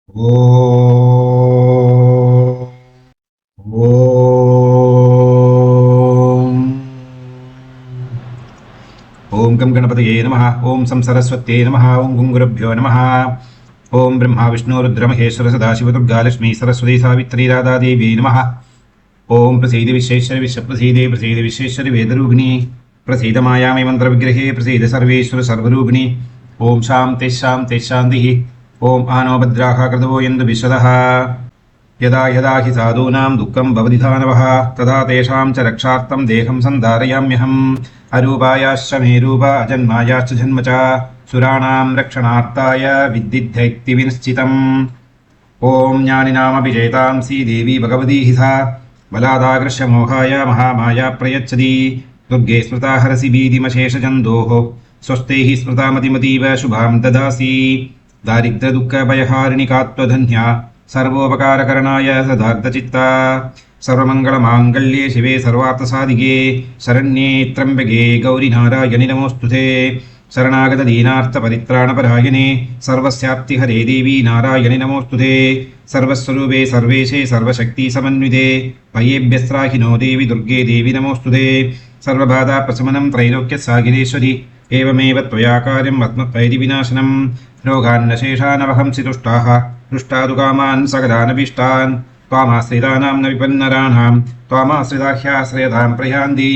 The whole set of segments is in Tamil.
ஓம் ஓம் கம் கணபதியே நமः. ஓம் சம் சரஸ்வத்யே நமः. ஓம் குங்குருப்யோ நமः. ஓம் பிரம்மா விஷ்ணு ருத்ர மகேஸ்வர சதாசிவ துர்கா லட்சுமி சரஸ்வதி சாவித்ரி ராதா தேவி நமः. ஓம் பிரசீத விஸ்வேஸ்வர விஸ்வப்ரசீதே பிரசீத விஸ்வேஸ்வரி வேதரூபிணி பிரசீத மாயாமி மந்திர விக்கிரகே பிரசீத சர்வேஸ்வர சர்வரூபிணி. ஓம் சாந்தி சாந்தி சாந்திः. ஓம் ஆனோ பத்ராः கிருதவோ யந்து விஸ்வதः. यदा यदा हि साधूनां दुःखं भवति दानवः तदा तेषां च रक्षार्थं देहं सन्धारयाम्यहम्. अरूपायाश्च मे रूप अजन्मायाश्च जन्म च सुराणां रक्षणार्थाय विद्धिद्धैक्ति विनिश्चितम्. ॐ ज्ञानिनामपि चेतांसि देवी भगवती हि सा बलादाकृश्य मोहाय महामाया प्रयच्छति. दुर्गे स्मृता हरसि भीतिमशेषजन्तोः स्वस्ते हि स्मृता मतिमतीव शुभां ददासि. दारिद्र्यदुःखभयहारिणि कात्वधन्या सर्वोपकारकरणाय सदार्थचित्ता. सर्वमङ्गलमाङ्गल्ये शिवे सर्वार्थसाधिके शरण्ये त्र्यम्बके गौरि नारायणि नमोऽस्तुते. शरणागतदीनार्थपरित्राणपरायणे सर्वस्याप्तिहरे देवी नारायणि नमोऽस्तुते. सर्वस्वरूपे सर्वेशे सर्वशक्तिसमन्विते भयेभ्यस्त्राहिनो देवि दुर्गे देवी नमोऽस्तुते. सर्वबाधाप्रशमनं त्रैलोक्यसागिरेश्वरि एवमेव त्वया कार्यम् आत्मवैरिविनाशनं. रोगान्नशेषानवहंसि तुष्टाः हृष्टादुकामान् सकलानभीष्टान्. त्वामाश्रितानां न विपन्नराणां त्वामाश्रिताह्याश्रयतां प्रयान्ति.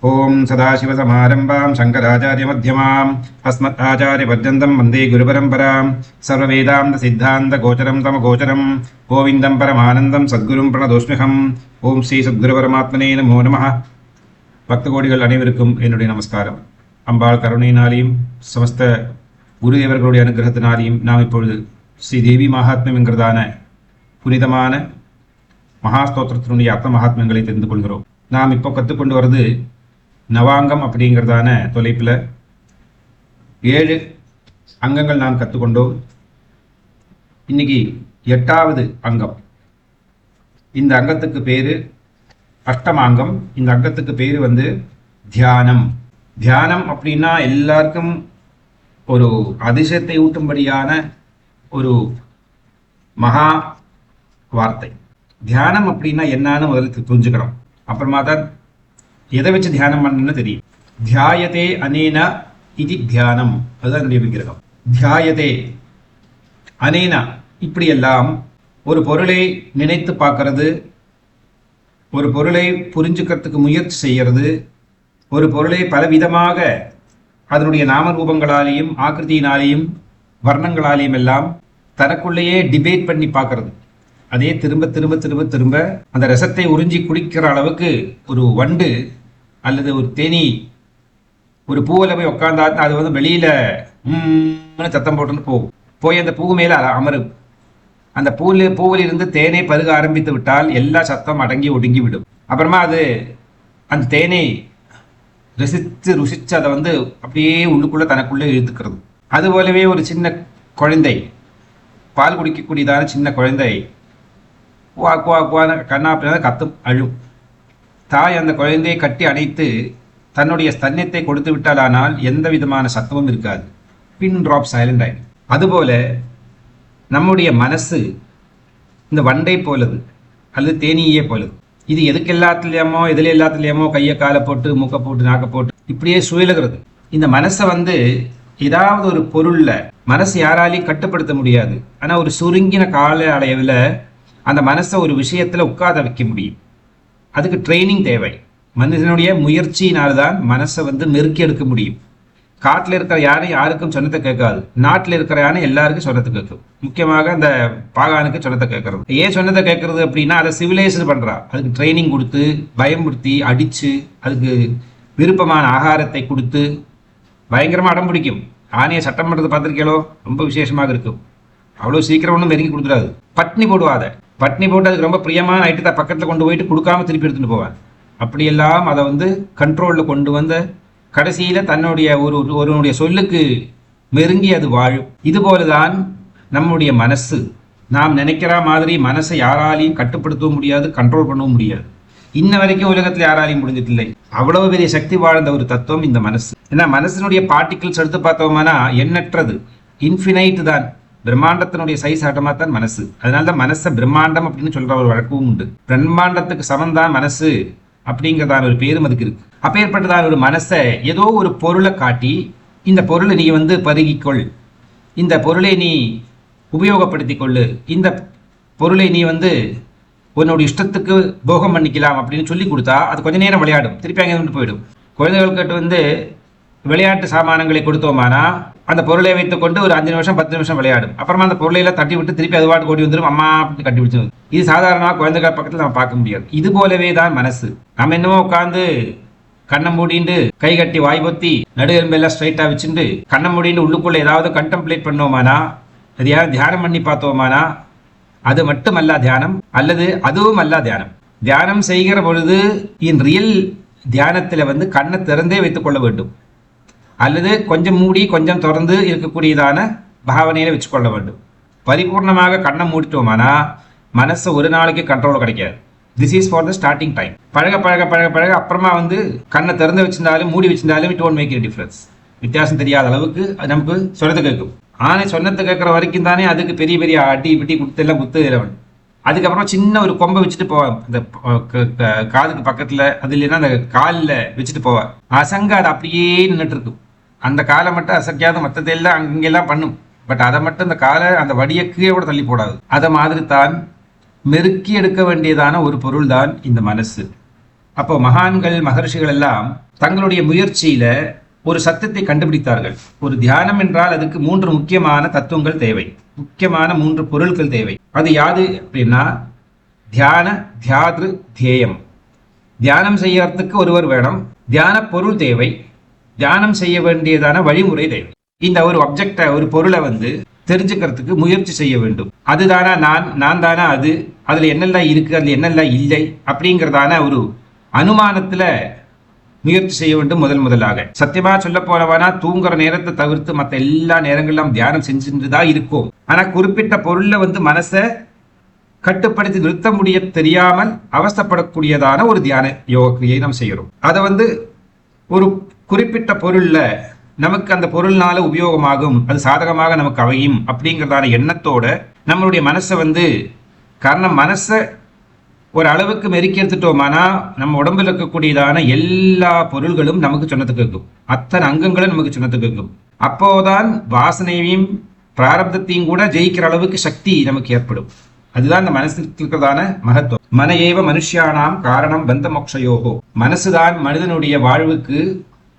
ॐ सदाशिवसमारम्भां शङ्कराचार्यमध्यमाम् अस्मदाचार्यपर्यन्तं वन्दे गुरुपरम्परां. सर्ववेदान्तसिद्धान्तगोचरं तमगोचरं गोविन्दं परमानन्दं सद्गुरुं प्रणतोऽस्म्यहम्. ஓம் ஸ்ரீ சத்குரு பரமாத்மனே நமோ நமः. பக்த கோடிகள் அனைவருக்கும் என்னுடைய நமஸ்காரம். அம்பாள் கருணையினாலையும் சமஸ்த குருதேவர்களுடைய அனுகிரகத்தினாலையும் நாம் இப்பொழுது ஸ்ரீ தேவி மகாத்மியம் என்கிறதான புனிதமான மகாஸ்தோத்திரத்தினுடைய அர்த்த மகாத்மியங்களை தெரிந்து கொள்கிறோம். நாம் இப்போ கற்றுக்கொண்டு வர்றது நவாங்கம் அப்படிங்கிறதான தொலைப்பில் 7 அங்கங்கள் நாம் கற்றுக்கொண்டோம். இன்னைக்கு 8வது அங்கம். இந்த அங்கத்துக்கு பேரு அஷ்டமாங்கம். இந்த அங்கத்துக்கு பேரு தியானம். தியானம் அப்படின்னா எல்லாருக்கும் ஒரு அதிசயத்தை ஊட்டும்படியான ஒரு மகா வார்த்தை. தியானம் அப்படின்னா என்னன்னு முதல்ல புரிஞ்சுக்கணும். அப்புறமா தான் எதை வச்சு தியானம் பண்ணணும்னு தெரியும். தியாயதே அனேன இது தியானம். அதுதான் என்னுடைய விக்கிரகம். தியாயதே அனேனா இப்படியெல்லாம் ஒரு பொருளை நினைத்து பார்க்கறது, ஒரு பொருளை புரிஞ்சுக்கிறதுக்கு முயற்சி செய்யறது, ஒரு பொருளை பலவிதமாக அதனுடைய நாமரூபங்களாலேயும் ஆக்கிருதியினாலேயும் வர்ணங்களாலேயும் எல்லாம் தனக்குள்ளேயே டிபேட் பண்ணி பார்க்கறது. அதே திரும்ப திரும்ப திரும்ப திரும்ப அந்த ரசத்தை உறிஞ்சி குடிக்கிற அளவுக்கு ஒரு வண்டு அல்லது ஒரு தேனி ஒரு பூவில் போய் உட்காந்தா அது வெளியில சத்தம் போட்டுன்னு போகும். போய் அந்த பூ மேல அமரும். அந்த பூவில் இருந்து தேனை பருக ஆரம்பித்து விட்டால் எல்லா சத்தம் அடங்கி ஒடுங்கி விடும். அப்புறமா அது அந்த தேனை ருசிச்சு அதை அப்படியே உள்ளுக்குள்ள தனக்குள்ளே இழுத்துக்கிறது. அதுபோலவே ஒரு சின்ன குழந்தை, பால் குடிக்கக்கூடியதான சின்ன குழந்தை கண்ணாப்பினா கத்தும், அழும். தாய் அந்த குழந்தையை கட்டி அணைத்து தன்னுடைய ஸ்தன்யத்தை கொடுத்து விட்டாலானால் எந்த விதமான சத்தமும் இருக்காது. பின் ட்ராப் சைலண்ட் ஆயிடும். அதுபோல நம்முடைய மனசு இந்த வண்டை போலது அல்லது தேனியே போலது. இது எதுக்கு எல்லாத்துலேயுமோ எதுல எல்லாத்துலேயுமோ கையை காலை போட்டு மூக்கை போட்டு நாக்க போட்டு இப்படியே சுழலுகிறது. இந்த மனசை ஏதாவது ஒரு பொருள்ல மனசு யாராலையும் கட்டுப்படுத்த முடியாது. ஆனா ஒரு சுருங்கின கால அளவில் அந்த மனசை ஒரு விஷயத்துல உட்கார வைக்க முடியும். அதுக்கு ட்ரைனிங் தேவை. மனிதனுடைய முயற்சியினால்தான் மனசை நெருக்கி எடுக்க முடியும். காட்டில் இருக்கிற யானை யாருக்கும் சொன்னத்தை கேட்காது. நாட்டில் இருக்கிற யானை எல்லாருக்கும் சொன்னத்தை கேட்கும். முக்கியமாக அந்த பாகானுக்கு சொன்னத்தை கேட்கறது. ஏன் சொன்னதை கேட்கறது அப்படின்னா அதை சிவிலைசேஷன் பண்றா. அதுக்கு ட்ரைனிங் கொடுத்து பயமுறுத்தி அடிச்சு அதுக்கு விருப்பமான ஆகாரத்தை கொடுத்து பயங்கரமா அடம் பிடிக்கும். ஆனையை சட்டம் பண்றது பார்த்திருக்கீங்களோ? ரொம்ப விசேஷமாக இருக்கும். அவ்வளவு சீக்கிரம் ஒன்றும் நெருங்கி கொடுத்துடாது. பட்னி போடுவாத. பட்னி போட்டு அதுக்கு ரொம்ப பிரியமான ஐட்டத்தை பக்கத்துல கொண்டு போயிட்டு கொடுக்காம திருப்பி எடுத்துட்டு போவேன். அப்படியெல்லாம் அதை கண்ட்ரோல்ல கொண்டு கடைசியில தன்னுடைய ஒருவனுடைய சொல்லுக்கு மெருங்கி அது வாழும். இது போலதான் நம்முடைய மனசு. நாம் நினைக்கிற மாதிரி மனசை யாராலையும் கட்டுப்படுத்தவும் முடியாது, கண்ட்ரோல் பண்ணவும் முடியாது. இன்ன வரைக்கும் உலகத்தில் யாராலையும் முடிஞ்சிட்டு இல்லை. அவ்வளவு பெரிய சக்தி வாழ்ந்த ஒரு தத்துவம் இந்த மனசு. ஏன்னா மனசினுடைய பார்ட்டிகிள்ஸ் எடுத்து பார்த்தோம்னா எண்ணற்றது, இன்ஃபினைட் தான். பிரம்மாண்டத்தினுடைய சைஸ் ஆட்டமா தான் மனசு. அதனாலதான் மனசை பிரம்மாண்டம் அப்படின்னு சொல்ற ஒரு வழக்கமும் உண்டு. பிரம்மாண்டத்துக்கு சமந்தான் மனசு அப்படிங்கிறதான ஒரு பேரும் அதுக்கு இருக்கு. அப்பேற்பட்டதான ஒரு மனசை ஏதோ ஒரு பொருளை காட்டி, இந்த பொருளை நீ பருகிக்கொள், இந்த பொருளை நீ உபயோகப்படுத்திக் கொள்ளு, இந்த பொருளை நீ உன்னோட இஷ்டத்துக்கு போகம் பண்ணிக்கலாம் அப்படின்னு சொல்லி கொடுத்தா அது கொஞ்ச நேரம் விளையாடும், திருப்பி அங்கே போயிடும். குழந்தைகளுக்கு விளையாட்டு சாமானங்களை கொடுத்தோமானா அந்த பொருளை வைத்துக்கொண்டு ஒரு 5 நிமிஷம் 10 நிமிஷம் விளையாடும். அப்புறமா அந்த பொருளையெல்லாம் தட்டி விட்டு திருப்பி அது பாட்டு ஓடி வந்துடும், அம்மா அப்படின்னு கட்டி பிடிச்சு. இது சாதாரணமாக குழந்தைகள் பக்கத்தில் நம்ம பார்க்க முடியாது. இது போலவே தான் மனசு. நம்ம என்னமோ உட்காந்து கண்ணை மூடிண்டு கை கட்டி வாய் பொத்தி நடு எலும்பெல்லாம் ஸ்ட்ரைட்டா வச்சுட்டு கண்ணை மூடிண்டு உள்ளுக்குள்ள ஏதாவது கண்டெம்ப்ளேட் பண்ணோமானா, அது யாரும் தியானம் பண்ணி பார்த்தோமானா அது மட்டுமல்ல தியானம், அல்லது அதுவும் அல்ல தியானம். தியானம் செய்கிற பொழுது இன் ரியல் தியானத்தில் கண்ணை திறந்தே வைத்துக் கொள்ள வேண்டும், அல்லது கொஞ்சம் மூடி கொஞ்சம் திறந்து இருக்கக்கூடியதான பாவனையில வச்சுக்கொள்ள வேண்டும். பரிபூர்ணமாக கண்ணை மூடிட்டோமானா மனசு ஒரு நாளைக்கு கண்ட்ரோல் கிடைக்காது. This is for the starting time. பழக பழக பழக பழக அப்புறமா கண்ணை திறந்து வச்சிருந்தாலும் மூடி வச்சிருந்தாலும் it won't make a difference. வித்தியாசம் தெரியாத அளவுக்கு அது நமக்கு சொன்னது கேட்கும். ஆனால் சொன்னது கேட்குற வரைக்கும் தானே அதுக்கு பெரிய பெரிய அடி பிடி குத்தெல்லாம் குத்து இலவன். அதுக்கப்புறம் சின்ன ஒரு கொம்பை வச்சுட்டு போவான் இந்த காதுக்கு பக்கத்தில், அது இல்லைன்னா அந்த காலில் வச்சுட்டு போவான். அசங்க அது அப்படியே நின்றுட்டு இருக்கும். அந்த காலை மட்டும் அசைக்காத, மற்றதெல்லாம் அங்கெல்லாம் பண்ணும். பட் அதை மட்டும் அந்த காலை அந்த வடியை கீழே கூட தள்ளி போடாது. அதை மாதிரி தான் மெருக்கி எடுக்க வேண்டியதான ஒரு பொருள் தான் இந்த மனசு. அப்போ மகான்கள் மகர்ஷிகள் எல்லாம் தங்களுடைய முயற்சியில ஒரு சத்தியத்தை கண்டுபிடித்தார்கள். ஒரு தியானம் என்றால் அதுக்கு 3 முக்கியமான தத்துவங்கள் தேவை, முக்கியமான 3 பொருட்கள் தேவை. அது யாது அப்படின்னா தியான, தியாத்ரு, தியேயம். தியானம் செய்யறதுக்கு ஒருவர் வேணும், தியான பொருள் தேவை, தியானம் செய்ய வேண்டியதான வழிமுறை தேவை. இந்த ஒரு ஆப்ஜெக்டை, ஒரு பொருளை தெரிஞ்சுக்கிறதுக்கு முயற்சி செய்ய வேண்டும். அதுதானா நான் தானா அது, அதுல என்னெல்லாம் இருக்கு, அதுல என்னெல்லாம் இல்லை அப்படிங்கிறதான ஒரு அனுமானத்துல முயற்சி செய்ய வேண்டும். முதலாக சத்தியமா சொல்ல போனவனா தூங்குற நேரத்தை தவிர்த்து மற்ற எல்லா நேரங்களிலும் தியானம் செஞ்சுட்டுதான் இருக்கும். ஆனா குறிப்பிட்ட பொருள்ல மனசை கட்டுப்படுத்தி நிறுத்த முடிய தெரியாமல் அவஸ்தப்படக்கூடியதான ஒரு தியான யோக கிரியை நாம் செய்கிறோம். அதை ஒரு குறிப்பிட்ட பொருள்ல நமக்கு அந்த பொருள்னால உபயோகமாகும், அது சாதகமாக நமக்கு அமையும் அப்படிங்கிறதான எண்ணத்தோட நம்மளுடைய மனசை காரணம் மனசை ஒரு அளவுக்கு மெருக்கி எடுத்துட்டோமானா நம்ம உடம்புல இருக்கக்கூடியதான எல்லா பொருள்களும் நமக்கு சொன்னதுக்கு இருக்கும், அத்தனை அங்கங்களும் நமக்கு சொன்னதுக்கு இருக்கும். அப்போதான் வாசனையும் பிராரப்தத்தையும் கூட ஜெயிக்கிற அளவுக்கு சக்தி நமக்கு ஏற்படும். அதுதான் இந்த மனசுக்கு இருக்கிறதான மகத்துவம். மன ஏவ மனுஷியானாம் காரணம் பந்த மோக்ஷயோகோ. மனசுதான் மனிதனுடைய வாழ்வுக்கு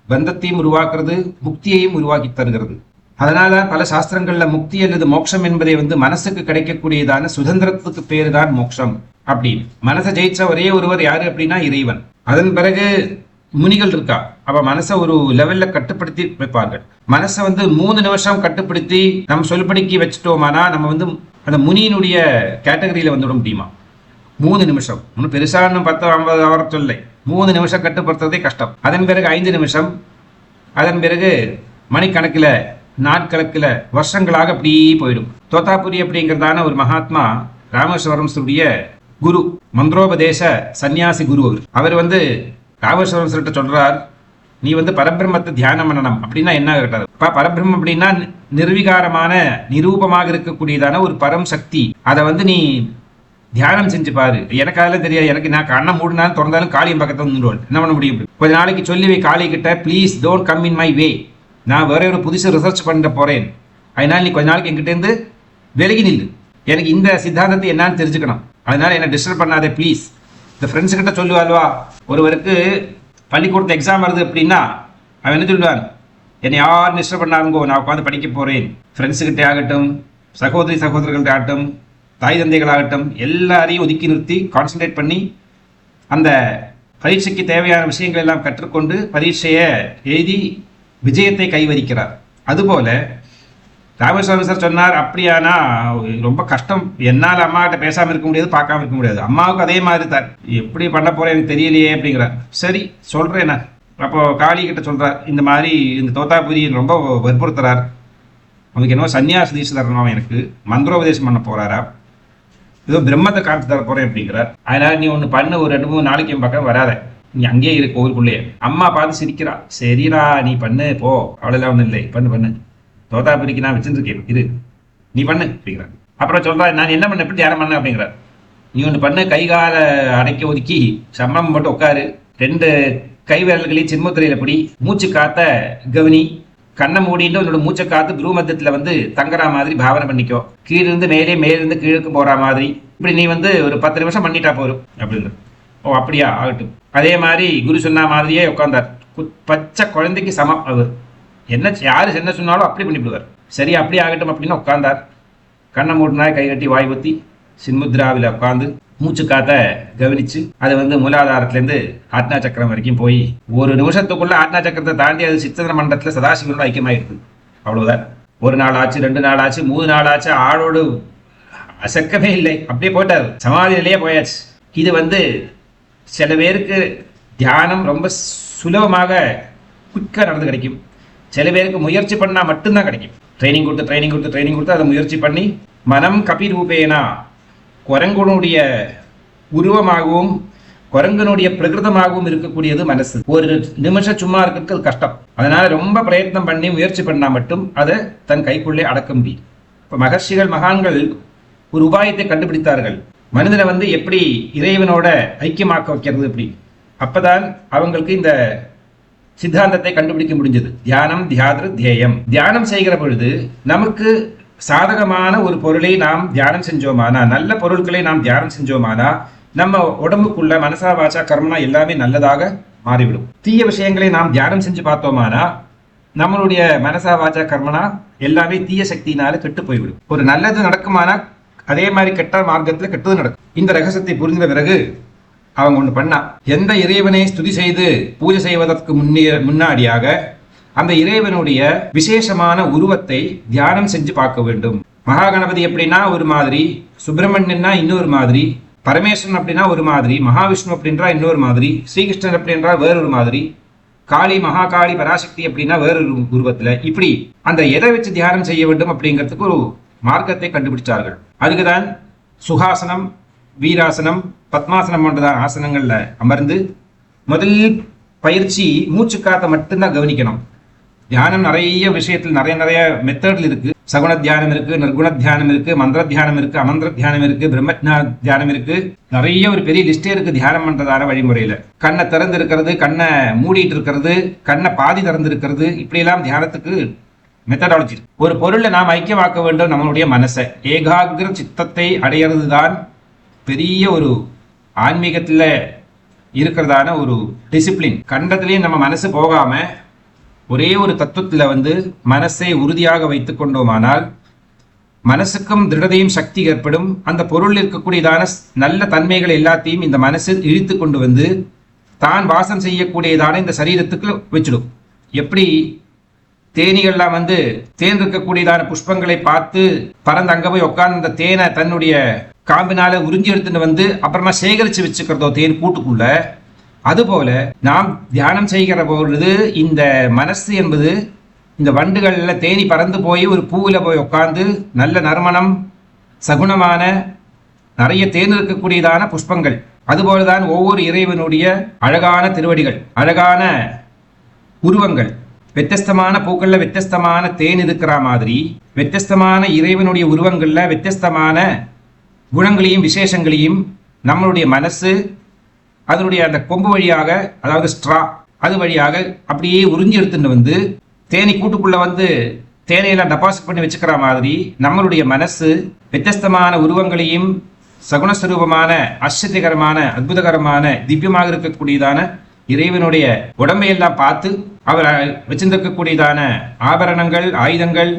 பந்தத்தையும் உருவாக்குறது, முக்தியையும் உருவாக்கி தருகிறது. அதனால பல சாஸ்திரங்கள்ல முக்தி அல்லது மோட்சம் என்பதை மனசுக்கு கிடைக்கக்கூடியதான சுதந்திரத்துக்கு பேரு தான் மோட்சம் அப்படின்னு. மனசை ஜெயிச்ச ஒரே ஒருவர் யாரு அப்படின்னா இறைவன். அதன் பிறகு முனிகள் இருக்கா, அவ மனசை ஒரு லெவல்ல கட்டுப்படுத்தி வைப்பார்கள். மனசை 3 நிமிஷம் கட்டுப்படுத்தி நம்ம சொல்படிக்கு வச்சுட்டோமானா நம்ம அந்த முனியினுடைய கேட்டகரியில வந்துவிட முடியுமா? 3 நிமிஷம் ஒன்னும் பெருசா 10-50 அவர் சொல்லை, 3 நிமிஷம் கட்டுப்படுத்துறதே கஷ்டம். அதன் பிறகு 5 நிமிஷம், அதன் பிறகு மணிக்கணக்கில், நாட்கணக்கில், வருஷங்களாக அப்படி போயிடும். தோத்தாபுரி அப்படிங்கிறதான ஒரு மகாத்மா ராமேஸ்வரம்ஸுடைய குரு, மந்திரோபதேச சன்னியாசி குரு. அவர் ராமேஸ்வரம்ஸ்கிட்ட சொல்றார், நீ பரபிரம்மத்தை தியானம் பண்ணணும். அப்படின்னா என்ன கேட்டார்? பரபிரம்மம் அப்படின்னா நிர்விகாரமான நிரூபமாக இருக்கக்கூடியதான ஒரு பரம் சக்தி. அதை நீ தியானம் செஞ்சு பாரு. எனக்கு அதெல்லாம் தெரியாது, எனக்கு நான் கண்ணை மூடினாலும் திறந்தாலும் காளியின் பக்கத்தில் வந்துடுவாள், என்ன பண்ண முடியும்? கொஞ்ச நாளைக்கு சொல்லி வை காளி கிட்ட, please don't come in my way, நான் வேற ஒரு புதுசு ரிசர்ச் பண்ணிட்டு போறேன், அதனால நீ கொஞ்ச நாளைக்கு என்கிட்ட இருந்து விலகி நில்லு, எனக்கு இந்த சித்தாந்தத்தை என்னன்னு தெரிஞ்சுக்கணும், அதனால என்ன டிஸ்டர்ப் பண்ணாதே ப்ளீஸ். இந்த ஃப்ரெண்ட்ஸ் கிட்ட சொல்லுவாள்வா, ஒருவருக்கு பள்ளிக்கூடத்து எக்ஸாம் வருது அப்படின்னா அவன் என்ன சொல்லுவான், என்னை யாரும் டிஸ்டர்ப் பண்ணாருங்கோ, நான் உட்காந்து படிக்க போறேன். ஃப்ரெண்ட்ஸுக்கிட்டே ஆகட்டும், சகோதரிகள்கிட்ட ஆகட்டும், தாய் தந்தைகளாகட்டும், எல்லாரையும் ஒதுக்கி நிறுத்தி கான்சன்ட்ரேட் பண்ணி அந்த பரீட்சைக்கு தேவையான விஷயங்கள் எல்லாம் கற்றுக்கொண்டு பரீட்சையை எழுதி விஜயத்தை கைவரிக்கிறார். அதுபோல ராமேஸ்வரம் சார் சொன்னார், அப்படியானா ரொம்ப கஷ்டம், என்னால் அம்மா கிட்ட பேசாமல் இருக்க முடியாது, பார்க்காம இருக்க முடியாது, அம்மாவுக்கு அதே மாதிரி தான், எப்படி பண்ண போறேன் எனக்கு தெரியலையே அப்படிங்கிறார். சரி சொல்றேன் நான். அப்போ காளி கிட்ட சொல்றார், இந்த மாதிரி இந்த தோத்தாபுரி ரொம்ப வற்புறுத்துறார், அவனுக்கு என்னவோ சன்னியாச தீட்சை தரணும், எனக்கு மந்திரோபதேசம் பண்ண போறாரா, ஏதோ பிரம்மத்தை காமிச்சு தர போறேன் அப்படிங்கிறார். அதனால நீ ஒன்று பண்ணு, ஒரு 2-3 நாளைக்கு என் பக்கம் வராத, நீ அங்கேயே இரு கோவிலுக்குள்ளேயே. அம்மா பார்த்து சிரிக்கிறா, சரிடா நீ பண்ணு போ, அவ்வளோலாம் ஒன்றும் இல்லை, பண்ணு. தோத்தாபுரிக்கு நான் வச்சுருக்கேன் இரு நீ பண்ணு அப்படிங்கிறார். அப்புறம் சொல்றா, நான் என்ன பண்ண, எப்படி தியானம் பண்ண அப்படிங்கிறார். நீ ஒன்று பண்ணு, கை கால அடக்கி ஒதுக்கி சம்மம் மட்டும் உட்காரு, 2 கை விரல்களையும் சின்முத்திரையில பிடி, மூச்சு காத்த கவனி, கண்ணை மூடிட்டு உன்னோட மூச்சை காத்து குரு மத்தியத்துல தங்குற மாதிரி பாவனை பண்ணிக்கோ, கீழிருந்து மேலே மேலிருந்து கீழுக்கு போற மாதிரி இப்படி நீ ஒரு 10 நிமிஷம் பண்ணிட்டா போரும் அப்படின்னு. ஓ அப்படியா, ஆகட்டும். அதே மாதிரி குரு சொன்ன மாதிரியே உட்கார்ந்தார். பச்சை குழந்தைக்கு சமம் அவர். என்ன யாரு என்ன சொன்னாலும் அப்படி பண்ணிவிடுவார். சரி அப்படி ஆகட்டும் அப்படின்னு உட்கார்ந்தார். கண்ணை மூடினாய், கை கட்டி வாய் ஊத்தி சின்முத்ராவில் உட்கார்ந்து மூச்சு காத்த கவனிச்சு அது மூலாதாரத்திலேருந்து ஆத்னா சக்கரம் வரைக்கும் போய் 1 நிமிஷத்துக்குள்ள ஆத்னா சக்கரத்தை தாண்டி அது சித்தன மண்டலத்தில் சதாசிவனோட ஐக்கியமாயிருக்கு. அவ்வளவுதான். 1 நாள் ஆச்சு, 2 நாள் ஆச்சு, 3 நாள் ஆச்சு, ஆளோடு அசக்கமே இல்லை, அப்படியே போட்டார், சமாதியிலேயே போயாச்சு. இது சில பேருக்கு தியானம் ரொம்ப சுலபமாக குயிக்காக நடந்து கிடைக்கும். சில பேருக்கு முயற்சி பண்ணால் மட்டும்தான் கிடைக்கும். ட்ரைனிங் கொடுத்து அதை முயற்சி பண்ணி மனம் கபி ரூபேனா, குரங்கனுடைய உருவமாகவும் குரங்கனுடைய பிரகிருதமாகவும் இருக்கக்கூடியது மனசு. 1 நிமிஷம் சும்மா இருக்கிறது கஷ்டம். அதனால ரொம்ப பிரயத்னம் பண்ணி முயற்சி பண்ணால் மட்டும் அதை தன் கைக்குள்ளே அடக்க முடியும். இப்போ மகர்ஷிகள் மகான்கள் ஒரு உபாயத்தை கண்டுபிடித்தார்கள். மனிதனை எப்படி இறைவனோட ஐக்கியமாக்க வைக்கிறது எப்படி. அப்பதான் அவங்களுக்கு இந்த சித்தாந்தத்தை கண்டுபிடிக்க முடிஞ்சது. தியானம் தியாதிரு தியேயம். தியானம் செய்கிற பொழுது நமக்கு சாதகமான ஒரு பொருளை நாம் தியானம் செஞ்சோமானா, நல்ல பொருட்களை நாம் தியானம் செஞ்சோமானா, நம்ம உடம்புக்குள்ள மனசா வாச்சா கர்மனா எல்லாமே நல்லதாக மாறிவிடும். தீய விஷயங்களை நாம் தியானம் செஞ்சு பார்த்தோமானா நம்மளுடைய மனசா வாச்சா கர்மனா எல்லாமே தீய சக்தியினால கெட்டு போய்விடும். ஒரு நல்லது நடக்குமானா அதே மாதிரி கெட்ட மார்க்கத்தில் கெட்டது நடக்கும். இந்த ரகசியத்தை புரிந்த பிறகு அவங்க ஒன்று பண்ணா, எந்த இறைவனை ஸ்துதி செய்து பூஜை செய்வதற்கு முன்னாடியாக அந்த இறைவனுடைய விசேஷமான உருவத்தை தியானம் செஞ்சு பார்க்க வேண்டும். மகாகணபதி எப்படின்னா ஒரு மாதிரி, சுப்பிரமணியன்னா இன்னொரு மாதிரி, பரமேஸ்வரன் அப்படின்னா ஒரு மாதிரி, மகாவிஷ்ணு அப்படின்றா இன்னொரு மாதிரி, ஸ்ரீகிருஷ்ணன் அப்படின்றா வேறொரு மாதிரி, காளி மகாகாளி பராசக்தி அப்படின்னா வேறொரு உருவத்துல, இப்படி அந்த எதை வச்சு தியானம் செய்ய வேண்டும் அப்படிங்கிறதுக்கு ஒரு மார்க்கத்தை கண்டுபிடிச்சார்கள். அதுக்குதான் சுகாசனம், வீராசனம், பத்மாசனம் போன்றதான ஆசனங்கள்ல அமர்ந்து முதல் பயிற்சி மூச்சு காத்த மட்டும்தான் கவனிக்கணும். தியானம் நிறைய விஷயத்தில் நிறைய மெத்தட்ல இருக்கு. சகுண தியானம் இருக்கு, நிர்குண தியானம் இருக்கு, மந்திர தியானம் இருக்கு, அமந்திர தியானம் இருக்கு, பிரம்ம தியானம் இருக்கு, நிறைய ஒரு பெரிய லிஸ்டே இருக்கு தியானம் பண்றதான வழிமுறையில. கண்ணை திறந்து இருக்கிறது, கண்ணை மூடிட்டு இருக்கிறது, கண்ணை பாதி திறந்து இருக்கிறது, இப்படி எல்லாம் தியானத்துக்கு மெத்தடாலஜி. ஒரு பொருளை நாம் ஐக்கியமாக்க வேண்டும். நம்மளுடைய மனசை ஏகாகிர சித்தத்தை அடையிறது தான் பெரிய ஒரு ஆன்மீகத்துல இருக்கிறதான ஒரு டிசிப்ளின். கண்டத்திலேயே நம்ம மனசு போகாம ஒரே ஒரு தத்துவத்துல மனசை உறுதியாக வைத்துக் கொண்டோமானால் மனசுக்கும் திருடதையும் சக்தி ஏற்படும். அந்த பொருள் இருக்கக்கூடியதான நல்ல தன்மைகள் எல்லாத்தையும் இந்த மனசு இழுத்து கொண்டு தான் வாசம் செய்யக்கூடியதான இந்த சரீரத்துக்கு வச்சிடும். எப்படி தேனீகள்லாம் தேன் இருக்கக்கூடியதான புஷ்பங்களை பார்த்து பறந்து அங்க போய் உட்கார்ந்து அந்த தேனை தன்னுடைய காம்பினால உறிஞ்சி எடுத்துட்டு அப்புறமா சேகரிச்சு வச்சுக்கிறதோ தேன் கூட்டுக்குள்ள, அதுபோல நாம் தியானம் செய்கிற பொழுது இந்த மனசு என்பது இந்த வண்டுகள்ல தேனி பறந்து போய் ஒரு பூவில் போய் உட்கார்ந்து நல்ல நறுமணம் சகுணமான நிறைய தேன் இருக்கக்கூடியதான புஷ்பங்கள். அதுபோலதான் ஒவ்வொரு இறைவனுடைய அழகான திருவடிகள், அழகான உருவங்கள், வித்தியஸ்தமான பூக்கள்ல வித்தியஸ்தமான தேன் இருக்கிற மாதிரி வித்தியஸ்தமான இறைவனுடைய உருவங்கள்ல வித்தியஸ்தமான குணங்களையும் விசேஷங்களையும் நம்மளுடைய மனசு அதனுடைய அந்த கொம்பு வழியாக, அதாவது ஸ்ட்ரா, அது வழியாக அப்படியே உறிஞ்சி எடுத்துட்டு தேனி கூட்டுக்குள்ள தேனையெல்லாம் டெபாசிட் பண்ணி வச்சுக்கிற மாதிரி நம்மளுடைய மனசு வித்தியஸ்தமான உருவங்களையும் சகுணஸ்வரூபமான ஆச்சரியகரமான அற்புதகரமான திவ்யமாக இருக்கக்கூடியதான இறைவனுடைய உடம்பையெல்லாம் பார்த்து அவர் வச்சிருக்கக்கூடியதான ஆபரணங்கள் ஆயுதங்கள்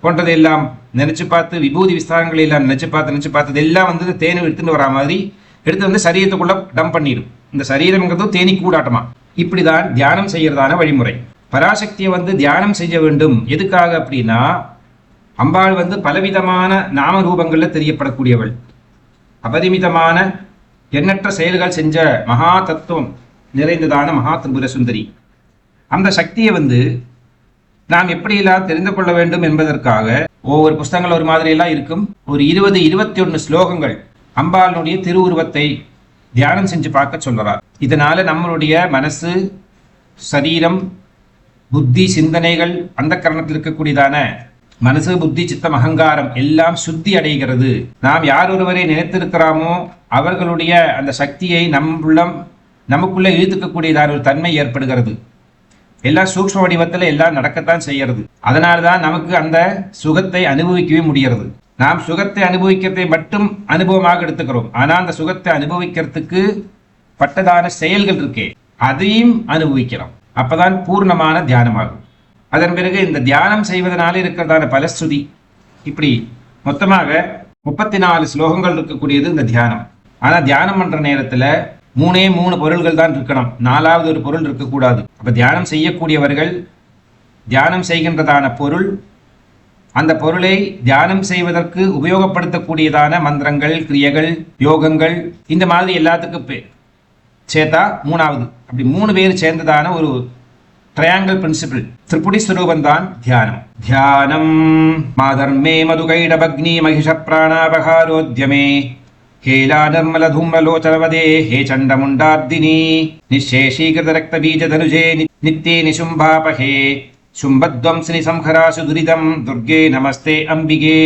போன்றதையெல்லாம் நினைச்சு பார்த்து விபூதி விஸ்தாரங்களை எல்லாம் நினைச்சு பார்த்து இதெல்லாம் தேனை எடுத்துட்டு வரா மாதிரி எடுத்து சரீரத்துக்குள்ள டம்ப் பண்ணிடும். இந்த சரீரம்ங்கிறது தேனி கூடாட்டமா. இப்படிதான் தியானம் செய்யறதான வழிமுறை. பராசக்தியை தியானம் செய்ய வேண்டும். எதுக்காக அப்படின்னா அம்பாள் பலவிதமான நாம ரூபங்கள்ல தெரியப்படக்கூடியவள். அபரிமிதமான எண்ணற்ற செயல்கள் செஞ்ச மகா தத்துவம் நிறைந்ததான மகா திரிபுர சுந்தரி. அந்த சக்தியை நாம் எப்படியெல்லாம் தெரிந்து கொள்ள வேண்டும் என்பதற்காக ஒவ்வொரு புஸ்தகங்கள் ஒரு மாதிரி எல்லாம் இருக்கும். ஒரு 20-21 ஸ்லோகங்கள் அம்பாளுடைய திருவுருவத்தை தியானம் செஞ்சு பார்க்க சொல்றார். இதனால நம்மளுடைய மனசு, சரீரம், புத்தி, சிந்தனைகள், அந்த கரணத்தில் இருக்கக்கூடியதான மனசு, புத்தி, சித்தம், அகங்காரம் எல்லாம் சுத்தி அடைகிறது. நாம் யார் ஒருவரை நினைத்திருக்கிறோமோ அவர்களுடைய அந்த சக்தியை நமக்குள்ள இழுத்துக்கக்கூடியதான ஒரு தன்மை ஏற்படுகிறது. எல்லாம் சூக்ஷ்ம வடிவத்தில் எல்லாம் நடக்கத்தான் செய்யறது. அதனால்தான் நமக்கு அந்த சுகத்தை அனுபவிக்கவே முடிகிறது. நாம் சுகத்தை அனுபவிக்கிறதை மட்டும் அனுபவமாக எடுத்துக்கிறோம். ஆனா அந்த சுகத்தை அனுபவிக்கிறதுக்கு பட்டதான செயல்கள் இருக்கே, அதையும் அனுபவிக்கிறோம். அப்பதான் பூர்ணமான தியானமாகும். அதன் பிறகு இந்த தியானம் செய்வதனால இருக்கிறதான பலஸ்ருதி, இப்படி மொத்தமாக 34 ஸ்லோகங்கள் இருக்கக்கூடியது இந்த தியானம். ஆனா தியானம் பண்ற நேரத்துல 3 பொருள்கள் தான் இருக்கணும், 4வது ஒரு பொருள் இருக்கக்கூடாது. அப்ப தியானம் செய்யக்கூடியவர்கள் தியானம் செய்கின்றதான பொருள், அந்த பொருளை தியானம் செய்வதற்கு உபயோகப்படுத்தக்கூடியதான மந்திரங்கள், கிரியைகள், யோகங்கள், இந்த மாதிரி எல்லாத்துக்கும் சேர்த்தா 3வது. அப்படி 3 பேர் சேர்ந்ததான ஒரு ட்ரையாங்கிள் பிரின்சிபிள், திரிபுடி ஸ்வரூபம் தான் தியானம். தியானம் மாதர்மே மதுகைடபக்னி மகிஷ பிராணாபகாரோத்யமே கேலா நிர்மல தூம்ரலோச்சனவதே ஹே சண்டமுண்டார்தினி நிஷேஷீகிருத ரக்த பீஜ தனுஜே நித்யே நிசும்பாபஹே சும்பத்வம்சினி சம்ஹராசு துரிதம் துர்கே நமஸ்தே அம்பிகே.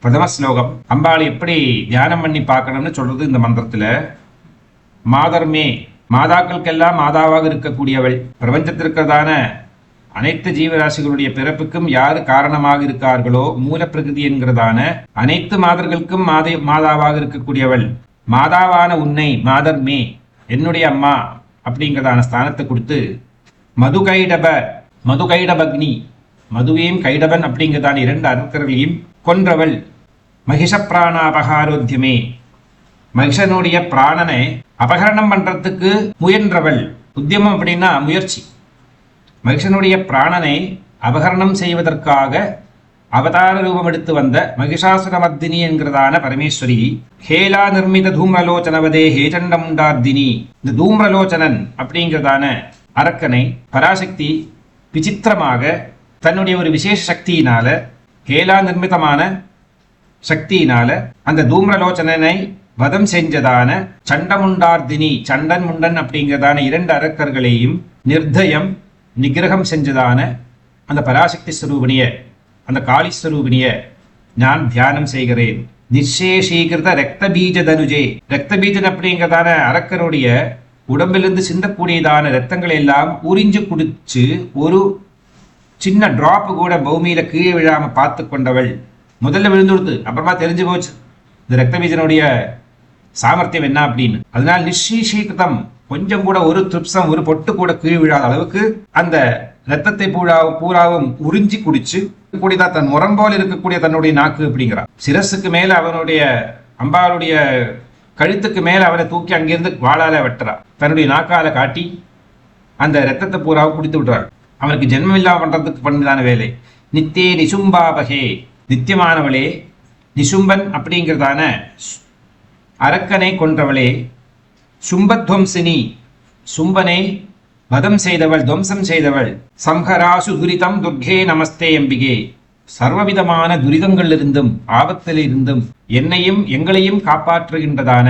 பிரதம ஸ்லோகம். அம்பாள் எப்படி தியானம் பண்ணி பார்க்கணும்னு சொல்றது இந்த மந்திரத்துல. மாதர்மே, மாதாக்களுக்கெல்லாம் மாதாவாக இருக்கக்கூடியவள், பிரபஞ்சத்திற்கிறதான அனைத்து ஜீவராசிகளுடைய பிறப்புக்கும் யாரு காரணமாக இருக்கார்களோ மூல பிரகிருதி என்கிறதான அனைத்து மாதர்களுக்கும் மாதாவாக இருக்கக்கூடியவள். மாதாவான உன்னை, மாதர்மே என்னுடைய அம்மா அப்படிங்கிறதான ஸ்தானத்தை கொடுத்து, மதுகைடபக்னி, மதுவையும் கைடபன் அப்படிங்கிறதான 2 அரக்கர்களையும் கொன்றவள். மகிஷ பிராணாபகாரோத்தியமே, மகிஷனுடைய பிராணனை அபகரணம் பண்றதுக்கு முயன்றவள். உத்தியமம் அப்படின்னா முயற்சி. மகிஷனுடைய பிராணனை அபகரணம் செய்வதற்காக அவதார ரூபம் எடுத்து வந்த மகிஷாசுரமர்தினி என்கிறதான பரமேஸ்வரி. ஹேலா நிர்மித தூம்ரலோச்சனவதே ஹேச்சண்டமுண்டார்தினி. இந்த தூம்ரலோச்சனன் அப்படிங்கிறதான அரக்கனை பராசக்தி விசித்திரமாக தன்னுடைய ஒரு விசேஷ சக்தியினால, ஹேலா நிர்மிதமான சக்தியினால அந்த தூம்ரலோச்சனனை வதம் செஞ்சதான சண்டமுண்டார்தினி, சண்டன் முண்டன் அப்படிங்கிறதான 2 அரக்கர்களையும் நிர்தயம் நிகிரகம் செஞ்சதான அந்த பராசக்தி ஸ்வரூபிணிய, அந்த காளி ஸ்வரூபிணிய நான் தியானம் செய்கிறேன். நிஷேஷீகிருத ரக்த பீஜ தனுஜே, ரக்த பீஜன் அப்படிங்கிறதான அரக்கருடைய உடம்பிலிருந்து சிந்தக்கூடியதான ரத்தங்களை எல்லாம் உறிஞ்சு குடிச்சு ஒரு சின்ன டிராப் கூட பூமியில கீழே விழாம பார்த்து கொண்டவள். முதல்ல விழுந்துடுத்து, அப்புறமா தெரிஞ்சு போச்சு இந்த ரக்த பீஜனுடைய சாமர்த்தியம் என்ன அப்படின்னு. அதனால் நிஷீஷீகிருதம், கொஞ்சம் கூட ஒரு திருப்சம், ஒரு பொட்டு கூட கீழ் விழாத அளவுக்கு அந்த ரத்தத்தை பூராவும் உறிஞ்சி குடிச்சு கூடியதா தன் முரம்போல் இருக்கக்கூடிய தன்னுடைய நாக்கு அப்படிங்கிறான். சிரசுக்கு மேல அவனுடைய அம்பாளுடைய கழுத்துக்கு மேல அவனை தூக்கி அங்கிருந்து வாளால வெட்டுறா. தன்னுடைய நாக்கால காட்டி அந்த ரத்தத்தை பூராவும் குடித்து விடுறாள். அவனுக்கு ஜென்மம் இல்லாம பண்றதுக்கு பண்ணதான வேலை. நித்தே நிசும்பாபகே, நித்தியமானவளே, நிசும்பன் அப்படிங்கிறதான அரக்கனை கொன்றவளே, சும்பத்வம்சினி, சும்பனை வதம் செய்தவள், துவம்சம் செய்தவள். சம்ஹராசு துரிதம் துர்கே நமஸ்தே அம்பிகே, சர்வவிதமான துரிதங்களிலிருந்தும் ஆபத்திலிருந்தும் என்னையும் எங்களையும் காப்பாற்றுகின்றதான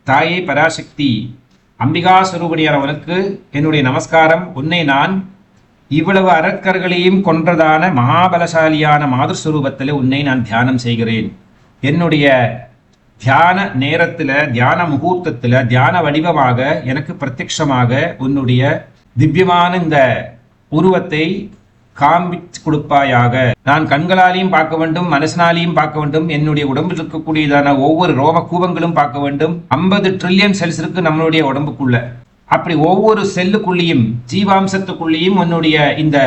தாயே பராசக்தி அம்பிகா ஸ்வரூபிணியானவனுக்கு என்னுடைய நமஸ்காரம். உன்னை நான் இவ்வளவு அரக்கர்களையும் கொன்றதான மகாபலசாலியான மாதஸ்வரூபத்தில் உன்னை நான் தியானம் செய்கிறேன். என்னுடைய தியான நேரத்தில், தியான முகூர்த்தத்தில், தியான வடிவமாக எனக்கு பிரத்யட்சமாக உன்னுடைய திவ்யமான இந்த உருவத்தை காண்பித்து கொடுப்பாயாக. நான் கண்களாலையும் பார்க்க வேண்டும், மனசனாலையும் பார்க்க வேண்டும், என்னுடைய உடம்பில் இருக்கக்கூடியதான ஒவ்வொரு ரோம கூபங்களும் பார்க்க வேண்டும். 50 ட்ரில்லியன் செல்ஸ் இருக்கு நம்மளுடைய உடம்புக்குள்ள. அப்படி ஒவ்வொரு செல்லுக்குள்ளேயும், ஜீவாம்சத்துக்குள்ளேயும் உன்னுடைய இந்த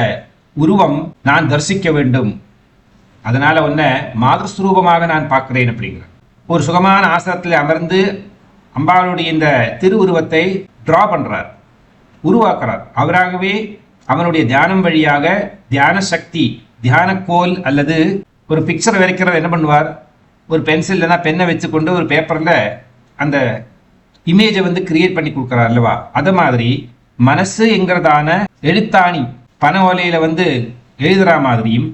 உருவம் நான் தரிசிக்க வேண்டும். அதனால உன்னை மாதஸ்வரூபமாக நான் பார்க்கிறேன் அப்படிங்கிற ஒரு சுகமான ஆசனத்தில் அமர்ந்து அம்பாளுடைய இந்த திருவுருவத்தை டிரா பண்றார், உருவாக்குறார். அவராகவே அவனுடைய தியானம் வழியாக தியான சக்தி, தியான கோல் அல்லது ஒரு பிக்சர் வரைக்கிறது என்ன பண்ணுவார், ஒரு பென்சில் இல்லைன்னா பெண்ணை வச்சுக்கொண்டு ஒரு பேப்பரில் அந்த இமேஜை கிரியேட் பண்ணி கொடுக்குறார் அல்லவா. அது மாதிரி மனசு என்கிறதான எழுத்தாணி பனை ஓலையில எழுதுற மாதிரியும்,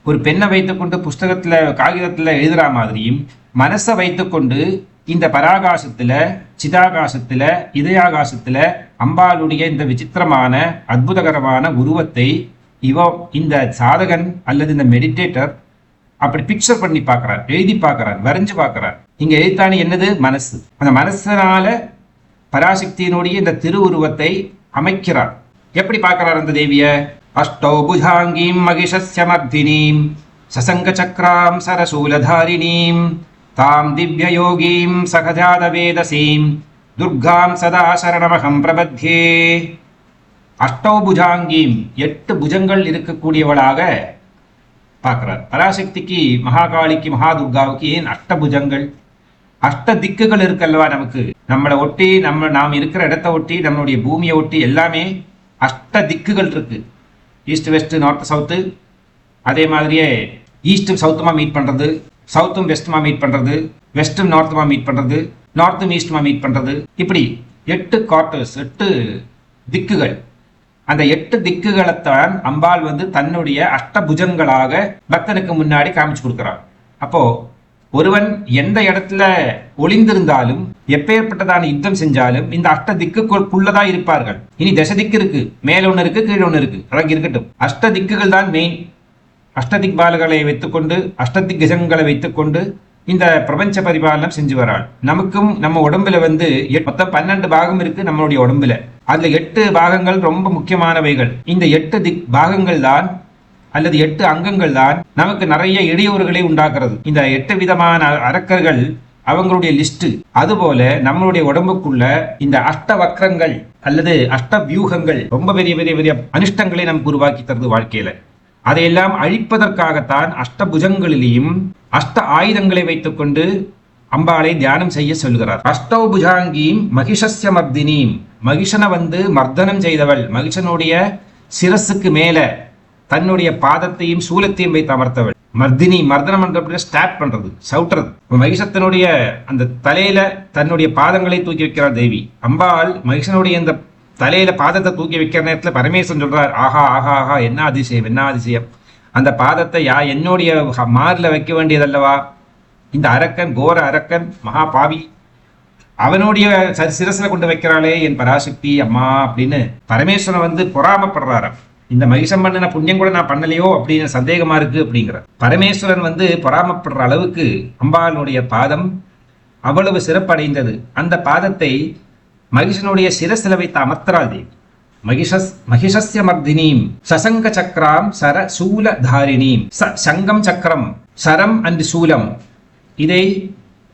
ஒரு பெண்ணை வைத்துக்கொண்டு புஸ்தகத்தில் காகிதத்தில் எழுதுற மாதிரியும் மனசை வைத்துக்கொண்டு இந்த பராகாசத்துல, சிதாகாசத்துல, இதயாகாசத்துல அம்பாளுடைய இந்த விசித்திரமான அற்புதகரமான உருவத்தை இந்த சாதகன் அல்லது இந்த மெடிடேட்டர் அப்படி பிக்சர் பண்ணி பார்க்கிறார், எழுதி பார்க்கிறார், வரைஞ்சு பார்க்கிறார். இங்க எழுத்தாணி என்னது? மனசு. அந்த மனசனால பராசக்தியினுடைய இந்த திருவுருவத்தை அமைக்கிறார். எப்படி பார்க்கிறார் அந்த தேவிய? அஷ்டௌ புஜாங்கீம் மகிஷஸ்ய மர்தினீம் சசங்க சக்ராம் சரசூலதாரிணீம் தாம் திவ்ய யோகீம் சகஜாத வேதசீம் துர்காம் சதா சரணமகம் பிரபத்யே. அஷ்டௌ புஜாங்கீம், 8 புஜங்கள் இருக்கக்கூடியவளாக பார்க்கிறார். பராசக்திக்கு, மகாகாளிக்கு, மகாதுர்காவுக்கு ஏன் அஷ்டபுஜங்கள்? அஷ்ட திக்குகள் இருக்கல்லவா நமக்கு. நம்மளை ஒட்டி, நாம் இருக்கிற இடத்தை ஒட்டி, நம்மளுடைய பூமியை ஒட்டி எல்லாமே அஷ்ட திக்குகள் இருக்கு. East west north south. அதே மாதிரியே ஈஸ்ட்டும் சவுத்துமா மீட் பண்றது, சவுத்தும் வெஸ்ட்டுமா மீட் பண்றது, வெஸ்ட்டும் நார்த்துமா மீட் பண்றது, நார்த்தும் ஈஸ்ட்டுமா மீட் பண்றது. இப்படி 8 குவார்டர்ஸ், 8 திக்குகள். அந்த 8 திக்குகளைத்தான் அம்பாள் தன்னுடைய அஷ்டபுஜங்களாக பக்தனுக்கு முன்னாடி காமிச்சு கொடுக்கிறார். அப்போ ஒருவன் எந்த இடத்துல ஒளிந்திருந்தாலும், எப்பேற்பட்டதான யுத்தம் செஞ்சாலும் இந்த அஷ்ட திக்குக்குள்ளதான் இருப்பார்கள். இனி தச திக்கு இருக்கு, மேல ஒண்ணு இருக்கு, கீழே ஒண்ணு இருக்கு, அழகு இருக்கட்டும். அஷ்ட திக்குகள் தான் மெயின். அஷ்டதிக் பாலகளை வைத்துக்கொண்டு, அஷ்டதிக் கஜங்களை வைத்துக்கொண்டு இந்த பிரபஞ்ச பரிபாலனம் செஞ்சு வராள். நமக்கும் நம்ம உடம்புல மொத்தம் 12 பாகம் இருக்கு நம்மளுடைய உடம்புல. அதுல 8 பாகங்கள் ரொம்ப முக்கியமானவைகள். இந்த 8 திக் பாகங்கள் தான் அல்லது 8 அங்கங்கள் தான் நமக்கு நிறைய இடையூறுகளை உண்டாக்குறது. இந்த 8 விதமான அரக்கர்கள் அவங்களுடைய லிஸ்ட். அதுபோல நம்மளுடைய உடம்புக்குள்ள இந்த அஷ்ட வக்ரங்கள் அல்லது அஷ்ட வியூகங்கள் ரொம்ப பெரிய பெரிய பெரிய அனிஷ்டங்களை நமக்கு உருவாக்கி தருது வாழ்க்கையில. அதையெல்லாம் அழிப்பதற்காகத்தான் அஷ்டபுஜங்களிலேயும் அஷ்ட ஆயுதங்களை வைத்துக் கொண்டு அம்பாளை தியானம் செய்ய சொல்கிறார். அஷ்டௌ புஜாங்கீம் மகிஷஸ்ய மர்தினீம், மகிஷனை மர்தனம் செய்தவள், மகிஷனுடைய சிரசுக்கு மேல தன்னுடைய பாதத்தையும் சூலத்தையும் வைத்து அமர்த்தவள். மர்தினி, மர்தனம் பண்றது ஸ்டாப் பண்றது, சவுட்டுறது. மகிஷத்தினுடைய அந்த தலையில தன்னுடைய பாதங்களை தூக்கி வைக்கிறார் தேவி. அம்பாள் மகிஷனுடைய இந்த தலையில பாதத்தை தூக்கி வைக்கிற நேரத்துல பரமேஸ்வரன் சொல்றார், ஆஹா ஆஹா ஆஹா, என்ன அதிசயம், என்ன அதிசயம். அந்த பாதத்தை என்னுடைய மார்ல வைக்க வேண்டியதல்லவா இந்த அரக்கன், கோர அரக்கன், மகா பாவி, அவனுடைய சிரசுல கொண்டு வைக்கிறாளே என் பராசக்தி அம்மா அப்படின்னு பரமேஸ்வரன் பொறாமப்படுறாராம். இந்த மகிஷம் பண்ணின புண்ணியம் கூட நான் பண்ணலையோ அப்படின்னு சந்தேகமா இருக்கு அப்படிங்கிற பரமேஸ்வரன் பொறாமப்படுற அளவுக்கு அம்பாளுடைய பாதம் அவ்வளவு சிறப்படைந்தது. அந்த பாதத்தை மகிஷனுடைய சிரசில வைத்து அமர்த்தராள் தேவி. மகிஷஸ்ய மர்தினீம் சசங்க சக்கராம் சர சூல தாரிணீம். சங்கம், சக்கரம், சரம் அண்ட் சூலம், இதை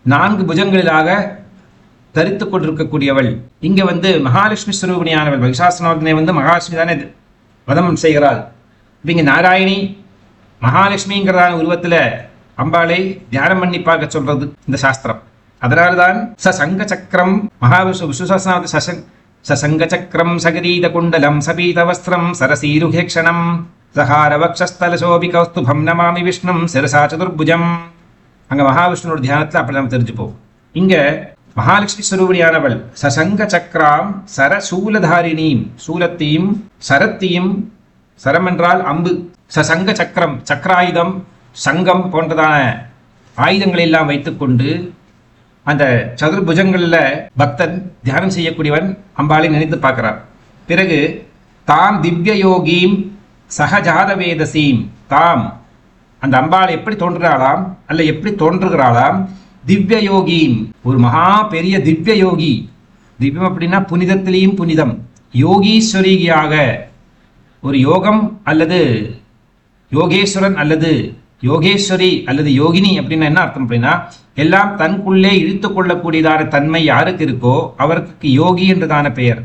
4 புஜங்களிலாக தரித்து கொண்டிருக்கக்கூடியவள். இங்க மகாலட்சுமி ஸ்வரூபிணியானவள். மகிஷாசுரனை மகாலட்சுமி தானே வதம் செய்கிறாள். இங்க நாராயணி மகாலட்சுமிங்கிறதான உருவத்துல அம்பாளை தியானம் பண்ணி பார்க்க சொல்றது இந்த சாஸ்திரம். அதனால்தான் சசங்க சக்கரம், மகாவிஷ்ணு விஸ்வசாஸ்திரநாம சசங்க சக்கரம் சகரீத குண்டலம் சபீத வஸ்திரம் சரசீருஹேக்ஷணம் சஹார வக்ஷஸ்தல சோபி கௌஸ்துபம் நமாமி விஷ்ணும் சிரசா சதுர்புஜம். அங்க மகாவிஷ்ணுவோட தியானத்துல அப்படி நம்ம தெரிஞ்சுப்போம். இங்க மகாலட்சுமி ஸ்வரூபிணியானவள் சசங்க சக்கராம் சர சூலதாரிணீம், சூலத்தையும் சரத்தையும், சரம் என்றால் அம்பு, சசங்க சக்கரம் சக்கராயுதம், சங்கம் போன்றதான ஆயுதங்களை எல்லாம் வைத்துக்கொண்டு அந்த சதுர்புஜங்கள்ல பக்தன் தியானம் செய்யக்கூடியவன் அம்பாளை நினைத்து பார்க்கிறார். பிறகு தாம் திவ்ய யோகீம் சகஜாத வேதசீம், தாம் அந்த அம்பாள் எப்படி தோன்றுகிறாளாம் அல்ல எப்படி தோன்றுகிறாளாம், திவ்ய யோகீம், ஒரு மகா பெரிய திவ்ய யோகி. திவ்யம் அப்படின்னா புனிதத்திலேயும் புனிதம். யோகீஸ்வரியாக, ஒரு யோகம் அல்லது யோகேஸ்வரன் அல்லது யோகேஸ்வரி அல்லது யோகினி அப்படின்னா என்ன அர்த்தம் அப்படின்னா, எல்லாம் தனக்குள்ளே இழுத்து கொள்ளக்கூடியதான தன்மை யாருக்கு இருக்கோ அவருக்கு யோகி என்றதான பெயர்.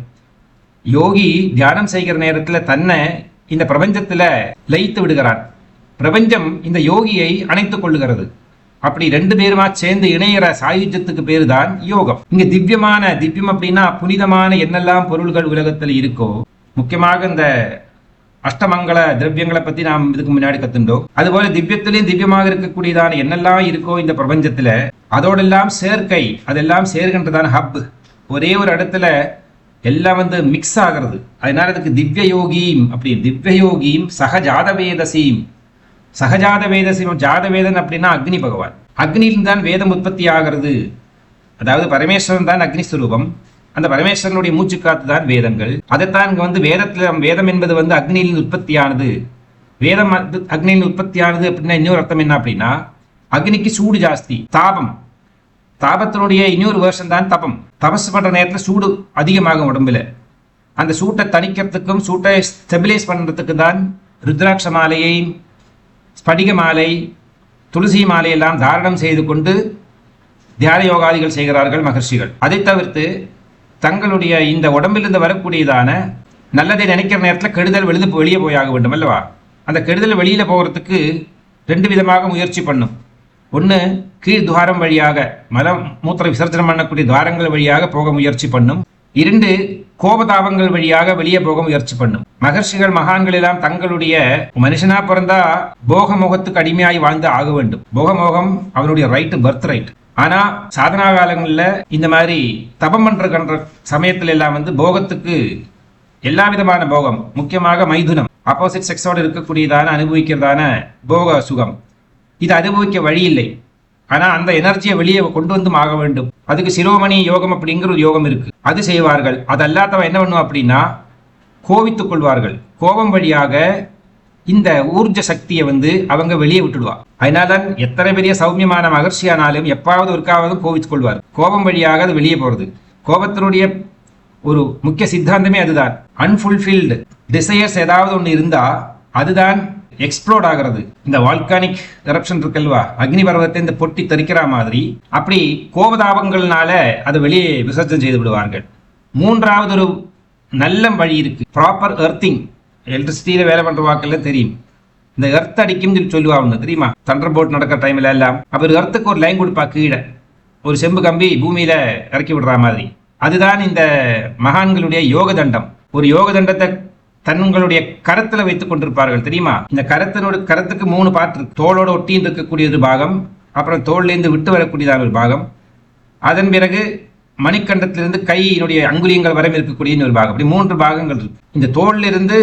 யோகி தியானம் செய்கிற நேரத்துல தன்னை இந்த பிரபஞ்சத்துல லயித்து விடுகிறான். பிரபஞ்சம் இந்த யோகியை அணைத்துக் கொள்ளுகிறது. அப்படி 2 பேருமா சேர்ந்து இணையிற சாயுஜத்துக்கு பேரு தான் யோகம். இங்க திவ்யம் அப்படின்னா புனிதமான என்னெல்லாம் பொருள்கள் உலகத்துல இருக்கோ, முக்கியமாக இந்த அஷ்டமங்கல திரவியங்களை பத்தி நாம் இதுக்கு முன்னாடி கத்துண்டோம். அதுபோல திவ்யத்திலையும் திவ்யமாக இருக்கக்கூடியதான என்னெல்லாம் இருக்கோ இந்த பிரபஞ்சத்துல, அதோடெல்லாம் சேர்க்கை, அதெல்லாம் சேர்கின்றதான ஹப், ஒரே ஒரு இடத்துல எல்லாம் மிக்ஸ் ஆகிறது. அதனால அதுக்கு திவ்ய யோகீம் அப்படி. திவ்ய யோகீம் சகஜாத வேதசீம். சகஜாத வேதசீம், ஜாதவேதன் அப்படின்னா அக்னி பகவான். அக்னியில்தான் வேதம் உற்பத்தி ஆகிறது. அதாவது பரமேஸ்வரன் தான் அக்னி ஸ்வரூபம். அந்த பரமேஸ்வரனுடைய மூச்சு காத்து தான் வேதங்கள். அதைத்தான் இங்க வந்து வேதம் என்பது வந்து அக்னியில் உற்பத்தியானது. வேதம் அக்னியில் உற்பத்தியானது அப்படின்னா இன்னொரு அர்த்தம் என்ன அப்படின்னா, அக்னிக்கு சூடு ஜாஸ்தி, தாபத்தினுடைய இன்னொரு வேர்ஷன் தான் தபம். தபஸ் பண்ற நேரத்தில் சூடு அதிகமாகும் உடம்புல. அந்த சூட்டை தணிக்கிறதுக்கும் சூட்டை ஸ்டெபிலைஸ் பண்றதுக்கு தான் ருத்ராட்ச மாலையை, ஸ்படிக மாலை, துளசி மாலையெல்லாம் தாரணம் செய்து கொண்டு தியான யோகாதிகள் செய்கிறார்கள் மகர்ஷிகள். அதை தவிர்த்து தங்களுடைய இந்த உடம்பிலிருந்து வரக்கூடியதான நல்லதை நினைக்கிற நேரத்தில் கெடுதல் வெளியே போயாக வேண்டும் அல்லவா? அந்த கெடுதல் வெளியில போகிறதுக்கு 2 விதமாக முயற்சி பண்ணும். ஒன்று, கீழ் துவாரம் வழியாக மலம் மூத்திர விசர்ஜனம் பண்ணக்கூடிய துவாரங்கள் வழியாக போக முயற்சி பண்ணும். 2, கோபதாபங்கள் வழியாக வெளியே போக முயற்சி பண்ணும். மகர்ஷிகள் மகான்கள் எல்லாம் தங்களுடைய மனுஷனா பிறந்தா போகமோகத்துக்கு அடிமையாகி வாழ்ந்து ஆக வேண்டும். போகமோகம் அவனுடைய ரைட்டு, பர்த் ரைட். ஆனா சாதனா காலங்கள்ல இந்த மாதிரி தபம் பண்ற சமயத்துல எல்லாம் வந்து போகத்துக்கு எல்லா விதமான போகம், முக்கியமாக மைதுனம், ஆப்போசிட் செக்ஸோடு இருக்கக்கூடியதான அனுபவிக்கிறதான போக சுகம், இது அனுபவிக்க வழி இல்லை. ஆனா அந்த எனர்ஜியை வெளியே கொண்டு வந்தும் ஆக வேண்டும். அதுக்கு சிரோமணி யோகம் அப்படிங்கிற ஒரு யோகம் இருக்கு, அது செய்வார்கள். அது அல்லாதவன் என்ன பண்ணும் அப்படின்னா கோவித்துக் கொள்வார்கள். கோபம் வழியாக இந்த ஊர்ஜ சக்தியை வந்து அவங்க வெளியே விட்டுடுவா. அதனால்தான் எத்தனை பெரிய சௌமியமான மகர்ஷியானாலும் எப்பாவது ஒருக்காவதும் கோவித்துக் கொள்வார். கோபம் வழியாக அது வெளியே போறது. கோபத்தினுடைய ஒரு முக்கிய சித்தாந்தமே அதுதான். அன்ஃபுல்ஃபில்டு டிசையர்ஸ் ஏதாவது ஒன்று இருந்தா அதுதான் எக்ஸ்ப்ளோட் ஆகிறது. இந்த வால்கானிக் எரப்ஷன் இருக்கல்வா, அக்னி பர்வத்தை இந்த பொட்டி தரிக்கிற மாதிரி, அப்படி கோபதாபங்கள்னால அதை வெளியே விசர்ஜனம் செய்து விடுவார்கள். 3வது ஒரு நல்ல வழி இருக்கு, ப்ராப்பர் எர்த்திங். எலக்ட்ரிசிட்டியில வேலை பண்ற வாக்கெல்லாம் தெரியும், இந்த எர்த் அடிக்கும் சொல்லுவாங்க தெரியுமா? தண்டர் போர்ட் நடக்கிற டைம்ல எல்லாம் அவர் எர்த்துக்கு ஒரு லைன் கொடுப்பா, கீழே ஒரு செம்பு கம்பி பூமியில இறக்கி விடுற மாதிரி. அதுதான் இந்த மகான்களுடைய யோக தண்டம். ஒரு யோக தண்டத்தை தங்களுடைய கரத்துல வைத்துக் கொண்டிருப்பார்கள் தெரியுமா? இந்த கரத்துக்கு 3 பார்ட் இருக்கு. தோளோட ஒட்டின்னு இருக்கக்கூடிய ஒரு பாகம், அப்புறம் தோல்ல இருந்து விட்டு வரக்கூடியதான ஒரு பாகம், அதன் பிறகு மணிக்கண்டத்திலிருந்து கையினுடைய அங்குலியங்கள் வரை இருக்கக்கூடிய ஒரு பாகம். அப்படி 3 பாகங்கள் இருக்கு. இந்த தோல்ல இருந்து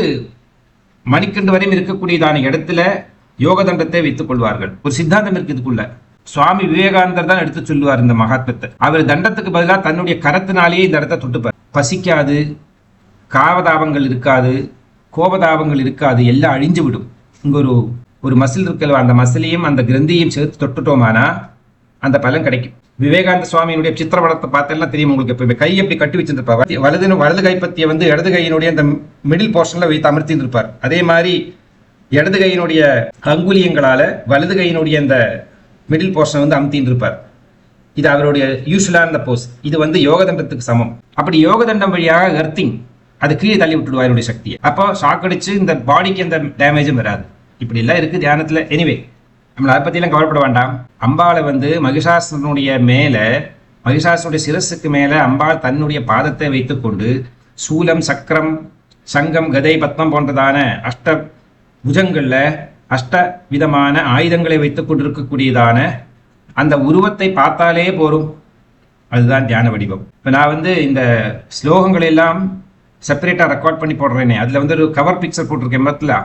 மணிக்கண்டு வரையும் இருக்கக்கூடியதான இடத்துல யோக தண்டத்தை வைத்துக் கொள்வார்கள். ஒரு சித்தாந்தம் இருக்கு இதுக்குள்ள. சுவாமி விவேகானந்தர் தான் எடுத்து சொல்லுவார் இந்த மகாத்மத்தை. அவர் தண்டத்துக்கு பதிலாக தன்னுடைய கரத்தினாலேயே இந்த இடத்தை தொட்டுப்பார். பசிக்காது, காவதாபங்கள் இருக்காது, கோபதாபங்கள் இருக்காது, எல்லாம் அழிஞ்சு விடும். இங்க ஒரு மசில் இருக்கல்வா, அந்த மசிலையும் அந்த கிரந்தியையும் சேர்த்து தொட்டுட்டோமானா அந்த பலன் கிடைக்கும். விவேகானந்த சுவாமியினுடைய சித்திரப்படத்தை பார்த்தெல்லாம் தெரியும் உங்களுக்கு. இப்ப கை எப்படி கட்டி வச்சிருப்பார், வலது கைப்பத்தியை வந்து இடது கையினுடைய அந்த மிடில் போர்ஷன்ல வைத்து அமர்த்தி இருப்பார். அதே மாதிரி இடது கையினுடைய அங்குலியங்களால வலது கையினுடைய அந்த மிடில் போர்ஷன் வந்து அமுத்தின்னு இருப்பார். இது அவருடைய யூஸ்வலான போஸ். இது வந்து யோக தண்டத்துக்கு சமம். அப்படி யோக தண்டம் வழியாக எர்த்திங், அது கீழே தள்ளி விட்டுடுவார் என்னுடைய சக்தியை. அப்போ ஷாக் அடிச்சு இந்த பாடிக்கு எந்த டேமேஜும் வராது. இப்படி எல்லாம் இருக்கு தியானத்துல. எனிவே, நம்ம அதை பத்தியெல்லாம் கவலைப்பட வேண்டாம். அம்பாளை வந்து மகிஷாசுரனுடைய சிரஸுக்கு மேல அம்பாள் தன்னுடைய பாதத்தை வைத்துக்கொண்டு சூலம், சக்கரம், சங்கம், கதை, பத்மம் போன்றதான அஷ்ட புஜங்கள்ல அஷ்ட விதமான ஆயுதங்களை வைத்துக் கொண்டிருக்கக்கூடியதான அந்த உருவத்தை பார்த்தாலே போரும். அதுதான் தியான வடிவம். இப்போ நான் வந்து இந்த ஸ்லோகங்கள் எல்லாம் செப்பரேட்டாக ரெக்கார்ட் பண்ணி போடுறேனே, அதில் வந்து ஒரு கவர் பிக்சர் போட்டிருக்கேன். மொத்தத்தில்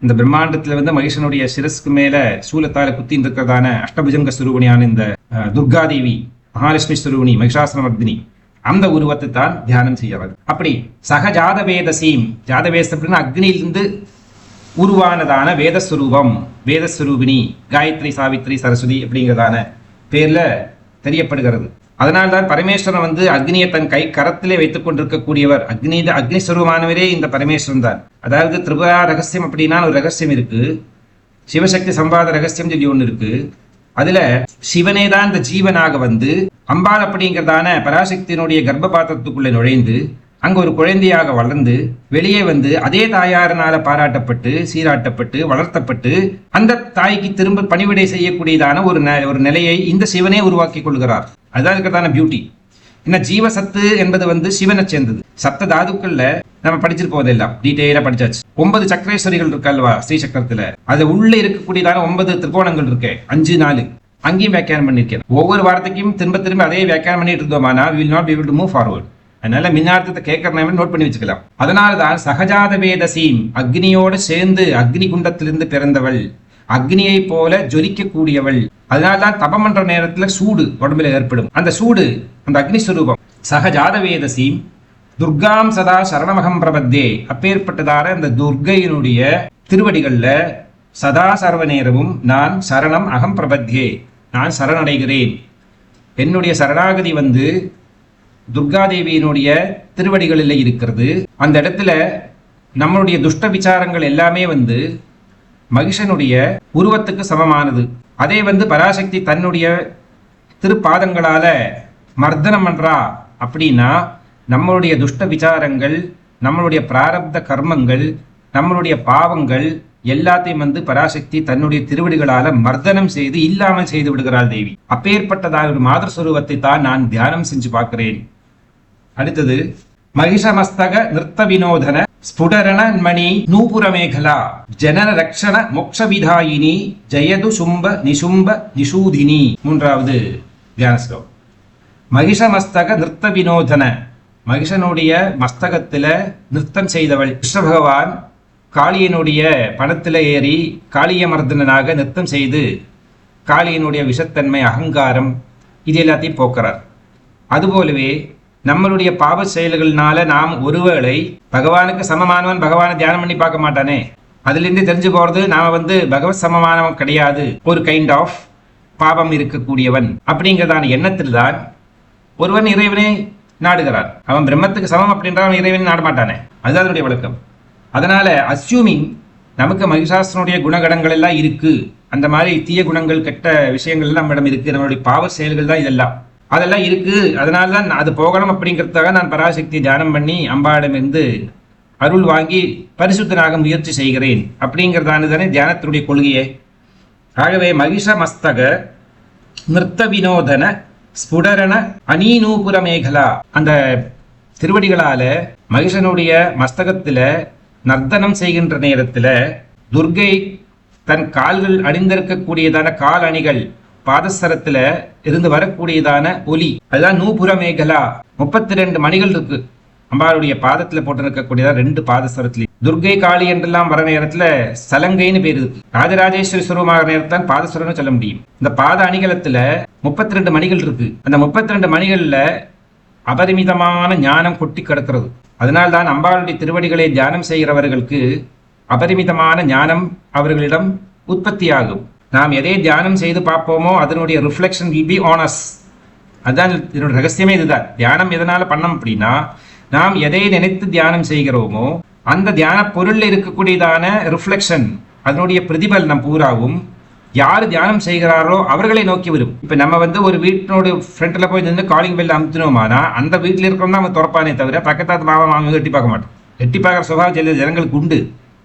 இந்த பிரம்மாண்டத்தில் வந்து மகிஷனுடைய சிரஸ்க்கு மேலே சூலத்தால் குத்தின்னு இருக்கிறதான அஷ்டபுஜங்க சுரூபணியான இந்த துர்காதேவி, மகாலட்சுமி சுரூபணி, மகிஷாசுரமர்தினி, அந்த உருவத்தை தான் தியானம் செய்யறது. அப்படி சகஜாதவேதசீம், ஜாதவேதம் அப்படின்னா அக்னியிலிருந்து உருவானதான வேதஸ்வரூபம், வேதஸ்வரூபிணி, காயத்ரி, சாவித்ரி, சரஸ்வதி அப்படிங்கிறதான பேர்ல தெரியப்படுகிறது. அதனால்தான் பரமேஸ்வரன் வந்து அக்னியை தன் கரத்திலே வைத்துக் கொண்டிருக்கக்கூடியவர். அக்னிஸ்வரூபமானவரே இந்த பரமேஸ்வரன் தான். அதாவது திரிபுரா ரகசியம் அப்படின்னா ஒரு ரகசியம் இருக்கு, சிவசக்தி சம்பாத ரகசியம் சொல்லி ஒன்று இருக்கு. அதுல சிவனே தான் இந்த ஜீவனாக வந்து அம்பாள் அப்படிங்கிறதான பராசக்தியினுடைய கர்ப்பபாத்திரத்துக்குள்ளே நுழைந்து அங்க ஒரு குழந்தையாக வளர்ந்து வெளியே வந்து அதே தாயாரனால பாராட்டப்பட்டு சீராட்டப்பட்டு வளர்த்தப்பட்டு அந்த தாய்க்கு திரும்ப பணிவிடை செய்யக்கூடியதான ஒரு நிலையை இந்த சிவனே உருவாக்கி கொள்கிறார். அதுதான் இருக்கிறதான பியூட்டி. என்ன ஜீவசத்து என்பது வந்து சிவனை சேர்ந்தது. சப்த தாதுக்கள்ல நம்ம படிச்சிருப்போம், அதெல்லாம் டீட்டெயிலா படிச்சாச்சு. 9 சக்கரேஸ்வரிகள் இருக்கல்வா ஸ்ரீ சக்கரத்துல, அது உள்ள இருக்கக்கூடியதான 9 திரிகோணங்கள் இருக்கு. 5 4 அங்கேயும் வியாக்கியானம் பண்ணிருக்கேன். ஒவ்வொரு வாரத்துக்கும் திரும்ப அதே வியாக்கியானம் பண்ணிட்டு இருந்தோமானா we will not be able to move forward. அதனால மின்னார்த்தத்தை கேட்கறனால நோட் பண்ணி வச்சுக்கலாம். அதனாலதான் சகஜாத வேதசீம், அக்னியோடு சேர்ந்து அக்னி குண்டத்திலிருந்து பிறந்தவள், அக்னியை போல ஜொலிக்கக்கூடியவள். அதனால்தான் தபம் பண்ற நேரத்துல சூடு உடம்புல ஏற்படும். அந்த சூடு அந்த அக்னி ஸ்வரூபம் சக ஜாதவேதசீம் துர்காம் சதா சரணமகம் பிரபத்தே. அப்பேற்பட்டதான அந்த துர்கையினுடைய திருவடிகள்ல சதா சர்வ நேரமும் நான் சரணம் அகம் பிரபத்தியே, நான் சரணடைகிறேன். என்னுடைய சரணாகதி துர்காதேவியினுடைய திருவடிகளில் இருக்கிறது. அந்த இடத்துல நம்மளுடைய துஷ்ட விசாரங்கள் எல்லாமே மகிஷனுடைய உருவத்துக்கு சமமானது. அதே பராசக்தி தன்னுடைய திருப்பாதங்களால மர்தனம் பண்றா அப்படின்னா நம்மளுடைய துஷ்ட விசாரங்கள், நம்மளுடைய பிராரப்த கர்மங்கள், நம்மளுடைய பாவங்கள் எல்லாத்தையும் பராசக்தி தன்னுடைய திருவடிகளால மர்தனம் செய்து இல்லாமல் செய்து விடுகிறாள் தேவி. அப்பேற்பட்டதாக ஒரு மாதர் சுரூபத்தை தான் நான் தியானம் செஞ்சு பார்க்கிறேன். அடுத்தது மகிஷமஸ்தக நிறுத்த வினோதன ஸ்புடரண மணி நூபுரமேகலா ஜனன ரக்ஷண மோக்ஷவிதாயினி ஜெயது சும்ப நிசும்ப நிஷூதினி. மூன்றாவது தியான ஸ்லோகம். மகிஷமஸ்தக நிறுத்த வினோதன, மகிஷனுடைய மஸ்தகத்துல நிறுத்தம் செய்தவள். கிருஷ்ண பகவான் காளியனுடைய பணத்தில் ஏறி காளியமர்தனாக நிறுத்தம் செய்து காளியனுடைய விஷத்தன்மை, அகங்காரம் இது எல்லாத்தையும் போக்குறார். அதுபோலவே நம்மளுடைய பாவ செயல்கள்னால நாம் ஒருவேளை பகவானுக்கு சமமானவன் பகவானை தியானம் பண்ணி பார்க்க மாட்டானே, அதுலேருந்து தெரிஞ்சு போறது நாம பகவத் சமமானவன் கிடையாது, ஒரு கைண்ட் ஆஃப் பாவம் இருக்கக்கூடியவன் அப்படிங்கிறதான எண்ணத்தில் தான் ஒருவன் இறைவனை நாடுகிறான். அவன் பிரம்மத்துக்கு சமம் அப்படின்றான், இறைவனை நாட மாட்டானே, அதுதான் அதனுடைய வழக்கம். அதனால அஸ்யூமிங் நமக்கு மகிஷாசுரனுடைய குணகணங்கள் எல்லாம் இருக்கு, அந்த மாதிரி தீய குணங்கள் கெட்ட விஷயங்கள் எல்லாம் நம்மிடம் இருக்கு, நம்மளுடைய பாவ செயல்கள் தான் அதெல்லாம் இருக்கு. அதனால தான் அது போகணும் அப்படிங்கிறதுக்காக நான் பராசக்தி தியானம் பண்ணி அம்பாடமிருந்து அருள் வாங்கி பரிசுத்தனாக முயற்சி செய்கிறேன் அப்படிங்கிறதானு தானே தியானத்தினுடைய கொள்கையே. ஆகவே மகிஷ மஸ்தக நிறுத்த வினோதன ஸ்புடரண அனீநூபுர மேகலா, அந்த திருவடிகளால மகிஷனுடைய மஸ்தகத்துல நர்த்தனம் செய்கின்ற நேரத்துல துர்கை தன் கால்கள் அணிந்திருக்கக்கூடியதான கால் அணிகள் பாதசரத்துல இருந்து வரக்கூடியதான ஒலி, அதுதான் நூபுர மேகலா. 32 மணிகள் இருக்கு அம்பாளுடைய பாதத்துல போட்டு இருக்கக்கூடியதான் 2 பாதசரத்துல. துர்கை காளி என்றெல்லாம் வர நேரத்துல சலங்கைன்னு பேரு இருக்கு. ராஜராஜேஸ்வரி சுரூபமாக நேரத்தான் பாதசுரன்னு சொல்ல முடியும். இந்த பாத அணிகலத்துல 32 மணிகள் இருக்கு. அந்த 32 மணிகள்ல அபரிமிதமான ஞானம் கொட்டி கிடக்கிறது. அதனால்தான் அம்பாளுடைய திருவடிகளை தியானம் செய்கிறவர்களுக்கு அபரிமிதமான ஞானம் அவர்களிடம் உற்பத்தியாகும். நாம் எதை தியானம் செய்து பார்ப்போமோ அதனுடைய reflection will be on us. அதுதான் இதனுடைய ரகசியமே. இதுதான் தியானம் எதனால பண்ணோம் அப்படின்னா, நாம் எதை நினைத்து தியானம் செய்கிறோமோ அந்த தியான பொருள் இருக்கக்கூடியதான ரிஃப்ளெக்ஷன், அதனுடைய பிரதிபலனம் பூராவும் யார் தியானம் செய்கிறாரோ அவர்களை நோக்கி வரும். இப்ப நம்ம ஒரு வீட்டினோட ஃப்ரண்ட்ல போய் நின்று காலிங் பெல் அமுத்தினோமானா அந்த வீட்டில் இருக்கிறவங்க தான் அவன் திறப்பானே தவிர பக்கத்தாத்து மாமா எட்டி பார்க்க மாட்டோம். எட்டி பார்க்குற சுபாவம் ஜனங்களுக்கு உண்டு.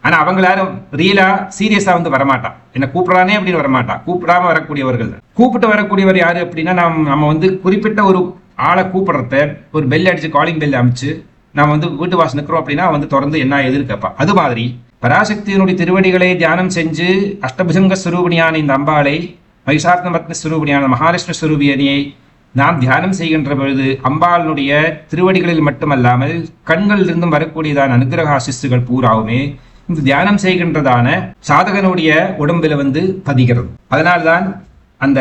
ஆனா அவங்க யாரும் ரியலா சீரியஸா வரமாட்டான். என்ன கூப்பிடறானே அப்படின்னு வரமாட்டான். கூப்பிடாம வரக்கூடியவர்கள் தான். கூப்பிட்டு வரக்கூடியவர் யாரு அப்படின்னா, நம்ம குறிப்பிட்ட ஒரு ஆளை கூப்பிடுறத ஒரு பெல் அடிச்சு காலிங் பெல் அமிச்சு நாம் வீட்டு வாசல் நிற்கிறோம் அப்படின்னா திறந்து என்ன எதிர்க்கப்பா. அது மாதிரி பராசக்தியினுடைய திருவடிகளை தியானம் செஞ்சு அஷ்டபுஜங்க ஸ்வரூபிணியான இந்த அம்பாளை, மகிஷார்த்தமத்ன ஸ்வரூபிணியான மகாலட்சுமி ஸ்வரூபியனியை நாம் தியானம் செய்கின்ற பொழுது அம்பாளுடைய திருவடிகளில் மட்டுமல்லாமல் கண்களிலிருந்தும் வரக்கூடியதான அனுகிரக ஆசிஸ்கள் பூராவுமே இந்த தியானம் செய்கின்றதான சாதகனுடைய உடம்பில பதிகிறது. அதனால்தான் அந்த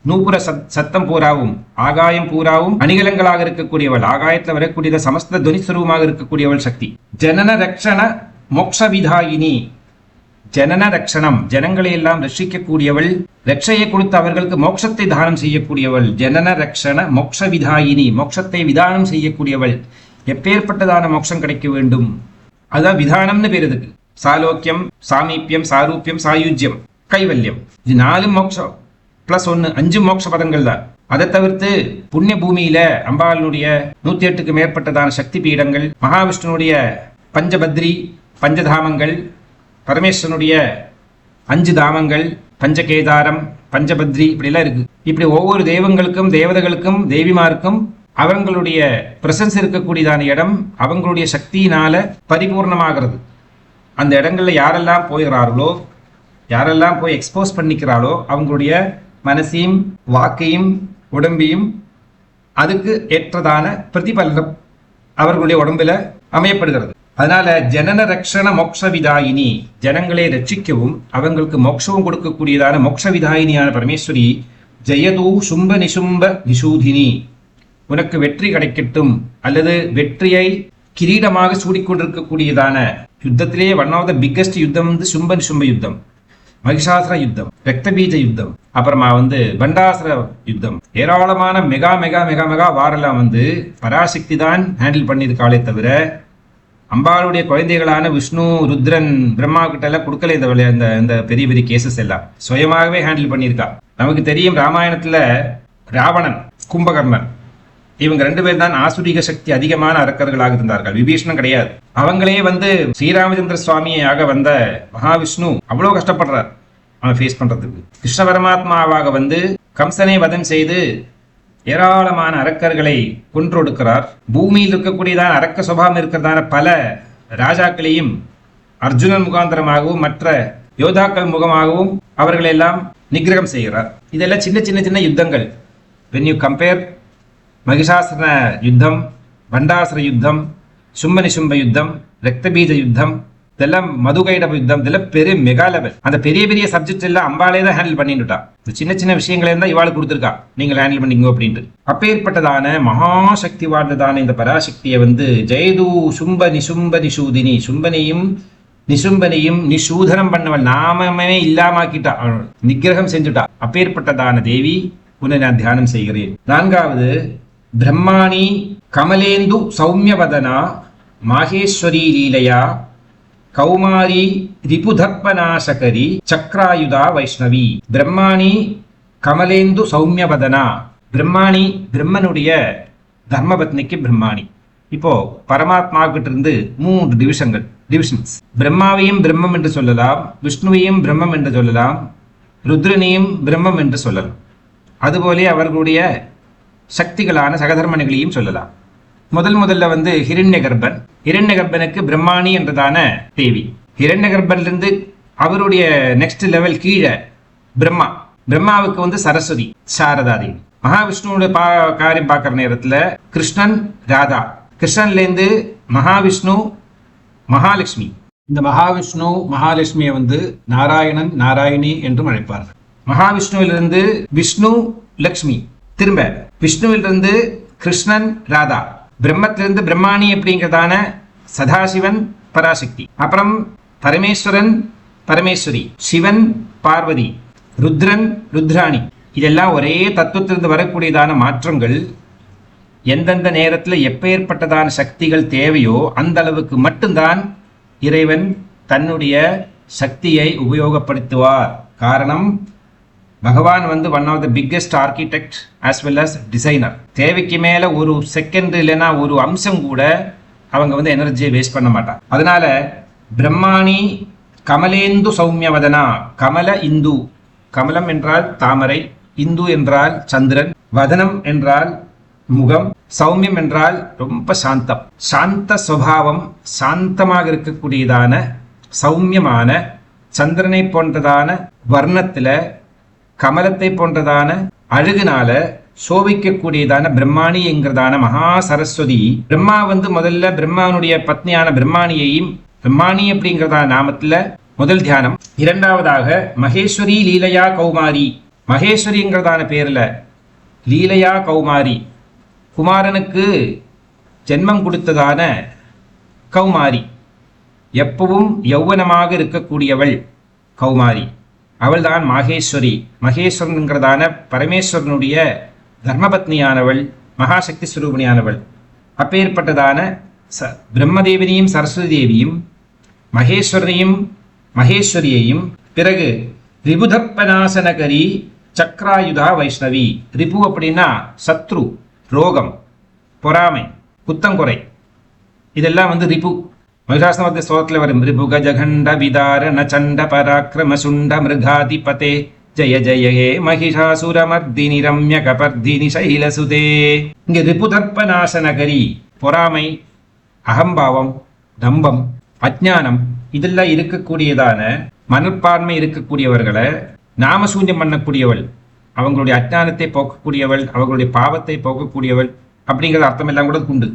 நூபுர சத்தம் பூராவும் ஆகாயம் பூராவும் அணிகலங்களாக இருக்கக்கூடியவள், ஆகாயத்தில் வரக்கூடியத சமஸ்த துவனிஸ்வரூபமாக இருக்கக்கூடியவள் சக்தி. ஜனன ரக்ஷண மோக்ஷவிதாயினி, ஜனன ரக்ஷணம் ஜனங்களை எல்லாம் ரட்சிக்கக்கூடியவள், ரட்சையை கொடுத்து அவர்களுக்கு மோட்சத்தை தானம் செய்யக்கூடியவள். ஜனன ரக்ஷண மோக்ஷவிதாயினி, மோட்சத்தை விதானம் செய்யக்கூடியவள். எப்பேற்பட்டதான மோட்சம் கிடைக்க வேண்டும், அதுதான் விதானம்னு பேர். இதுக்கு சாலோக்கியம், சாமீப்பியம், சாரூப்பியம், சாயுஜ்யம், கைவல்யம், இது 4 மோட்சம் பிளஸ் 1 5 மோட்ச பதங்கள் தான். அதை தவிர்த்து புண்ணிய பூமியில அம்பாளுடைய 108க்கு மேற்பட்டதான சக்தி பீடங்கள், மகாவிஷ்ணுடைய பஞ்சபத்ரி பஞ்சதாமங்கள், பரமேஸ்வரனுடைய 5 தாமங்கள், பஞ்சகேதாரம், பஞ்சபத்ரி இப்படிலாம் இருக்கு. இப்படி ஒவ்வொரு தெய்வங்களுக்கும் தேவதைகளுக்கும் தேவிமாருக்கும் அவங்களுடைய பிரசன்ஸ் இருக்கக்கூடியதான இடம் அவங்களுடைய சக்தியினால பரிபூர்ணமாகிறது. அந்த இடங்கள்ல யாரெல்லாம் போயிடுறார்களோ, யாரெல்லாம் போய் எக்ஸ்போஸ் பண்ணிக்கிறாளோ அவங்களுடைய மனசையும் வாக்கையும் உடம்பையும் அதுக்கு ஏற்றதான பிரதிபலனம் அவர்களுடைய உடம்புல அமையப்படுகிறது. அதனால ஜனன ரக்ஷண மோக்ஷவிதாயினி, ஜனங்களை ரட்சிக்கவும் அவங்களுக்கு மோட்சமும் கொடுக்கக்கூடியதான மோக்ஷவிதாயினியான பரமேஸ்வரி ஜெயதூ சும்ப நிசும்ப நிஷூதினி, உனக்கு வெற்றி கிடைக்கட்டும், அல்லது வெற்றியை கிரீடமாக சூடிக்கொண்டிருக்கக்கூடியதான யுத்தத்திலேயே ஒன் ஆஃப் த பிக்கஸ்ட் யுத்தம் வந்து சும்ப யுத்தம், மகிஷாசுர யுத்தம், ரக்தபீஜ யுத்தம், அப்புறமா பண்டாசுர யுத்தம், ஏராளமான மெகா மெகா மெகா மெகா வாரெல்லாம் பராசக்தி தான் ஹேண்டில் பண்ணியிருக்காளே தவிர அம்பாளுடைய குழந்தைகளான விஷ்ணு, ருத்ரன், பிரம்மா கிட்ட எல்லாம் கொடுக்கல இந்த பெரிய பெரிய கேசஸ் எல்லாம் சுயமாகவே ஹேண்டில் பண்ணியிருக்கா. நமக்கு தெரியும் ராமாயணத்துல ராவணன், கும்பகர்ணன், இவங்க 2 பேர் தான் ஆசுரிக சக்தி அதிகமான அரக்கர்களாக இருந்தார்கள். விபீஷணன் கிடையாது. அவங்களே ஸ்ரீராமச்சந்திர சுவாமியாக வந்த மகாவிஷ்ணு அவ்வளவு கஷ்டப்படுறார் அவன் ஃபேஸ் பண்றதுக்கு. கிருஷ்ண பரமாத்மாவாக கம்சனை வதம் செய்து ஏராளமான அரக்கர்களை கொன்றொடுக்கிறார். பூமியில் இருக்கக்கூடியதான அரக்க சுபாவம் இருக்கிறதான பல ராஜாக்களையும் அர்ஜுனன் முகாந்தரமாகவும் மற்ற யோதாக்கள் முகமாகவும் அவர்களை எல்லாம் நிகிரகம் செய்கிறார். இதெல்லாம் சின்ன சின்ன சின்ன யுத்தங்கள். when you compare மகிஷாசுர யுத்தம், பண்டாசுர யுத்தம், சும்ப யுத்தம், ரக்தபீஜ யுத்தம், இதெல்லாம் மதுகைடப யுத்தம், இதெல்லாம் பெரிய மெகா லெவல். அந்த பெரிய பெரிய சப்ஜெக்ட் எல்லாம் அம்பாலே தான் ஹேண்டில் பண்ணிட்டுட்டா. சின்ன சின்ன விஷயங்களே தான் இவாளுக்கு கொடுத்துருக்கா, நீங்கள் ஹேண்டில் பண்ணிங்க அப்படின்ட்டு. அப்பேற்பட்டதான மகாசக்தி வாழ்ந்ததான இந்த பராசக்தியை ஜெயது சும்ப நிசூதினி, சும்பனையும் நிசும்பனையும் நிசூதனம் பண்ணவள், நாமமே இல்லாமாக்கிட்டா, நிகிரகம் செஞ்சுட்டா. அப்பேற்பட்டதான தேவி உன்னை நான் தியானம் செய்கிறேன். 4வது, பிரம்மாணி கமலேந்து சௌமியவதனா மாகேஸ்வரி லீலையா கௌமாரி ரிபுதர்ப்பநாசகரி சக்ராயுதா வைஷ்ணவி. பிரம்மாணி கமலேந்து சௌமியவதனா. பிரம்மாணி பிரம்மனுடைய தர்மபத்னிக்கு பிரம்மாணி. இப்போ பரமாத்மாவிட்ட இருந்து 3 டிவிஷன்ஸ். பிரம்மாவையும் பிரம்மம் என்று சொல்லலாம், விஷ்ணுவையும் பிரம்மம் என்று சொல்லலாம், ருத்ரனையும் பிரம்மம் என்று சொல்லலாம். அதுபோலே அவர்களுடைய சக்திகளான சகதர்மணிகளையும் சொல்லலாம். முதல்ல ஹிரண்யகர்பனுக்கு பிரம்மாணி என்றதான தேவி. ஹிரண்யகர்பனிலிருந்து அவருடைய நெக்ஸ்ட் லெவல் கீழே பிரம்மாவுக்கு சரஸ்வதி, சாரதா தேவி. மகாவிஷ்ணுவோட காரியம் பார்க்குற நேரத்தில் கிருஷ்ணன், ராதா. கிருஷ்ணன்லேருந்து மகாவிஷ்ணு, மகாலட்சுமி. இந்த மகாவிஷ்ணு மகாலட்சுமியை நாராயணன், நாராயணி என்றும் அழைப்பார்கள். மகாவிஷ்ணுவிலிருந்து விஷ்ணு, லக்ஷ்மி. திரும்ப விஷ்ணுவிலிருந்து கிருஷ்ணன், ராதா. பிரம்மத்திலிருந்து பிரம்மாணி அப்படிங்கிறதான சதாசிவன், பராசக்தி. அப்புறம் பரமேஸ்வரன், பரமேஸ்வரி. சிவன், பார்வதி. ருத்ரன், ருத்ராணி. இதெல்லாம் ஒரே தத்துவத்திலிருந்து வரக்கூடியதான மாற்றங்கள். எந்தெந்த நேரத்தில் எப்பேற்பட்டதான சக்திகள் தேவையோ அந்த அளவுக்கு மட்டும்தான் இறைவன் தன்னுடைய சக்தியை உபயோகப்படுத்துவார். காரணம், பகவான் one of the biggest architect as well as designer. தேவைக்கு மேல ஒரு செகண்ட் இல்லைன்னா ஒரு அம்சம் கூட அவங்க எனர்ஜியை வேஸ்ட் பண்ண மாட்டாங்க. அதனால பிரம்மாணி கமலேந்து சௌமியவதனா. கமல இந்து. கமலம் என்றால் தாமரை, இந்து என்றால் சந்திரன், வதனம் என்றால் முகம், சௌமியம் என்றால் ரொம்ப சாந்தம். சாந்த சுபாவம், சாந்தமாக இருக்கக்கூடியதான சௌமியமான சந்திரனை போன்றதான வர்ணத்துல, கமலத்தை போன்றதான அழகுனால சோபிக்கக்கூடியதான பிரம்மாணி என்கிறதான மகா சரஸ்வதி. பிரம்மா முதல்ல பிரம்மானுடைய பத்னியான பிரம்மாணியையும், பிரம்மாணி அப்படிங்கிறதான நாமத்துல முதல் தியானம். 2வதாக மகேஸ்வரி லீலையா கௌமாரி. மகேஸ்வரிங்கிறதான பேர்ல லீலையா கௌமாரி, குமாரனுக்கு ஜென்மம் கொடுத்ததான கௌமாரி. எப்பவும் யௌவனமாக இருக்கக்கூடியவள் கௌமாரி. அவள்தான் மாகேஸ்வரி. மகேஸ்வரனுங்கிறதான பரமேஸ்வரனுடைய தர்மபத்னியானவள், மகாசக்தி ஸ்வரூபிணியானவள். அப்பேற்பட்டதான பிரம்மதேவினியும் சரஸ்வதி தேவியும் மகேஸ்வரனையும் மகேஸ்வரியையும், பிறகு ரிபுதர்ப்பநாசனகரி சக்ராயுதா வைஷ்ணவி. ரிபு அப்படின்னா சத்ரு, ரோகம், பொறாமை, குத்தங்குறை. இதெல்லாம் ரிபு. மகிஷாசுரமர்த்தினி ஸ்தோத்திரத்தில் வரும். ரிபு கஜகண்ட விதாரண சண்ட பராக்கிரம சுண்ட மிருகாதிபதே ஜெய ஜெய ஹே மகிஷாசுரமர்தினி ரம்ய கபர்தினி சைலசுதே. இங்க ரிபுதர்ப்பநாசனகரி, பொறாமை, அகம்பாவம், தம்பம், அஜ்ஞானம், இதெல்லாம் இருக்கக்கூடியதான மனப்பான்மை இருக்கக்கூடியவர்களை நாமசூன்யம் பண்ணக்கூடியவள், அவங்களுடைய அஜ்ஞானத்தை போக்கக்கூடியவள், அவங்களுடைய பாவத்தை போக்கக்கூடியவள் அப்படிங்கிற அர்த்தம் எல்லாம் கூட உண்டு.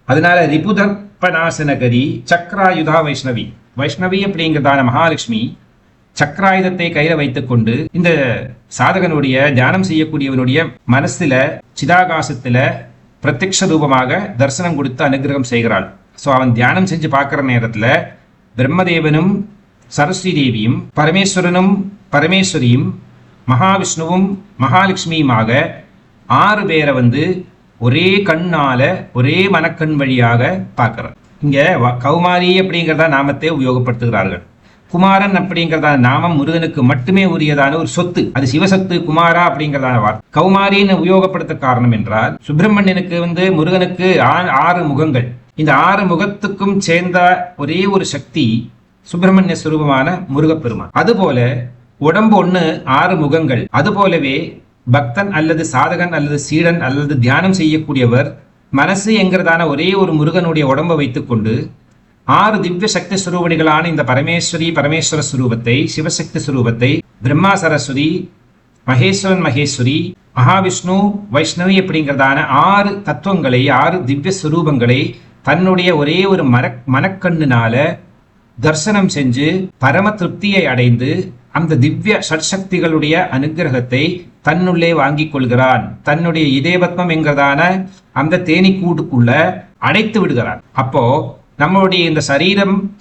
அதனால ரிபுதர்ப்பநாசனகரி சக்ராயுதா வைஷ்ணவி. வைஷ்ணவி அப்படிங்கிறதான மகாலட்சுமி சக்ராயுதத்தை கையில வைத்துக்கொண்டு இந்த சாதகனுடைய தியானம் செய்யக்கூடியவனுடைய மனசுல சிதாகாசத்துல பிரத்யக்ஷ ரூபமாக தரிசனம் கொடுத்து அனுகிரகம் செய்கிறாள். ஸோ அவன் தியானம் செஞ்சு பார்க்குற நேரத்தில் பிரம்மதேவனும் சரஸ்வதி தேவியும் பரமேஸ்வரனும் பரமேஸ்வரியும் மகாவிஷ்ணுவும் மகாலட்சுமியுமாக 6 பேரை ஒரே கண்ணால ஒரே மனக்கண் வழியாக பார்க்கிறார். இங்க கௌமாரி அப்படிங்கிறதா நாமத்தை உபயோகப்படுத்துகிறார்கள். குமாரன் அப்படிங்கிறதான நாமம் முருகனுக்கு மட்டுமே உரியதான ஒரு சொத்து. அது சிவசத்து குமாரா அப்படிங்கிறதான வார்த்தை. கௌமாரின்னு உபயோகப்படுத்த காரணம் என்றால் சுப்பிரமணியனுக்கு முருகனுக்கு 6 முகங்கள். இந்த 6 முகத்துக்கும் சேர்ந்த ஒரே ஒரு சக்தி சுப்பிரமணிய சுரூபமான முருகப்பெருமான். அதுபோல உடம்பு 6 முகங்கள். அதுபோலவே பக்தன் அல்லது சாதகன் அல்லது சீடன் அல்லது தியானம் செய்யக்கூடியவர் மனசு என்கிறதான ஒரே ஒரு முருகனுடைய உடம்பை வைத்துக்கொண்டு 6 திவ்ய சக்தி சுரூபணிகளான இந்த பரமேஸ்வர சுரூபத்தை, சிவசக்தி சுரூபத்தை, பிரம்மா சரஸ்வதி, மகேஸ்வரன் மகேஸ்வரி, மகாவிஷ்ணு வைஷ்ணவி அப்படிங்கிறதான 6 தத்துவங்களை 6 திவ்ய சுரூபங்களை தன்னுடைய ஒரே ஒரு மனக்கண்ணுனால தர்சனம் செஞ்சு பரம திருப்தியை அடைந்து அந்த திவ்ய சட்சக்திகளுடைய அனுகிரகத்தை தன்னுள்ளே வாங்கிக் கொள்கிறான். தன்னுடைய இதயபத்மம் என்கிறதான அந்த தேனீக்கூட்டுக்குள்ள அடைத்து விடுகிறான். அப்போ நம்மளுடைய இந்த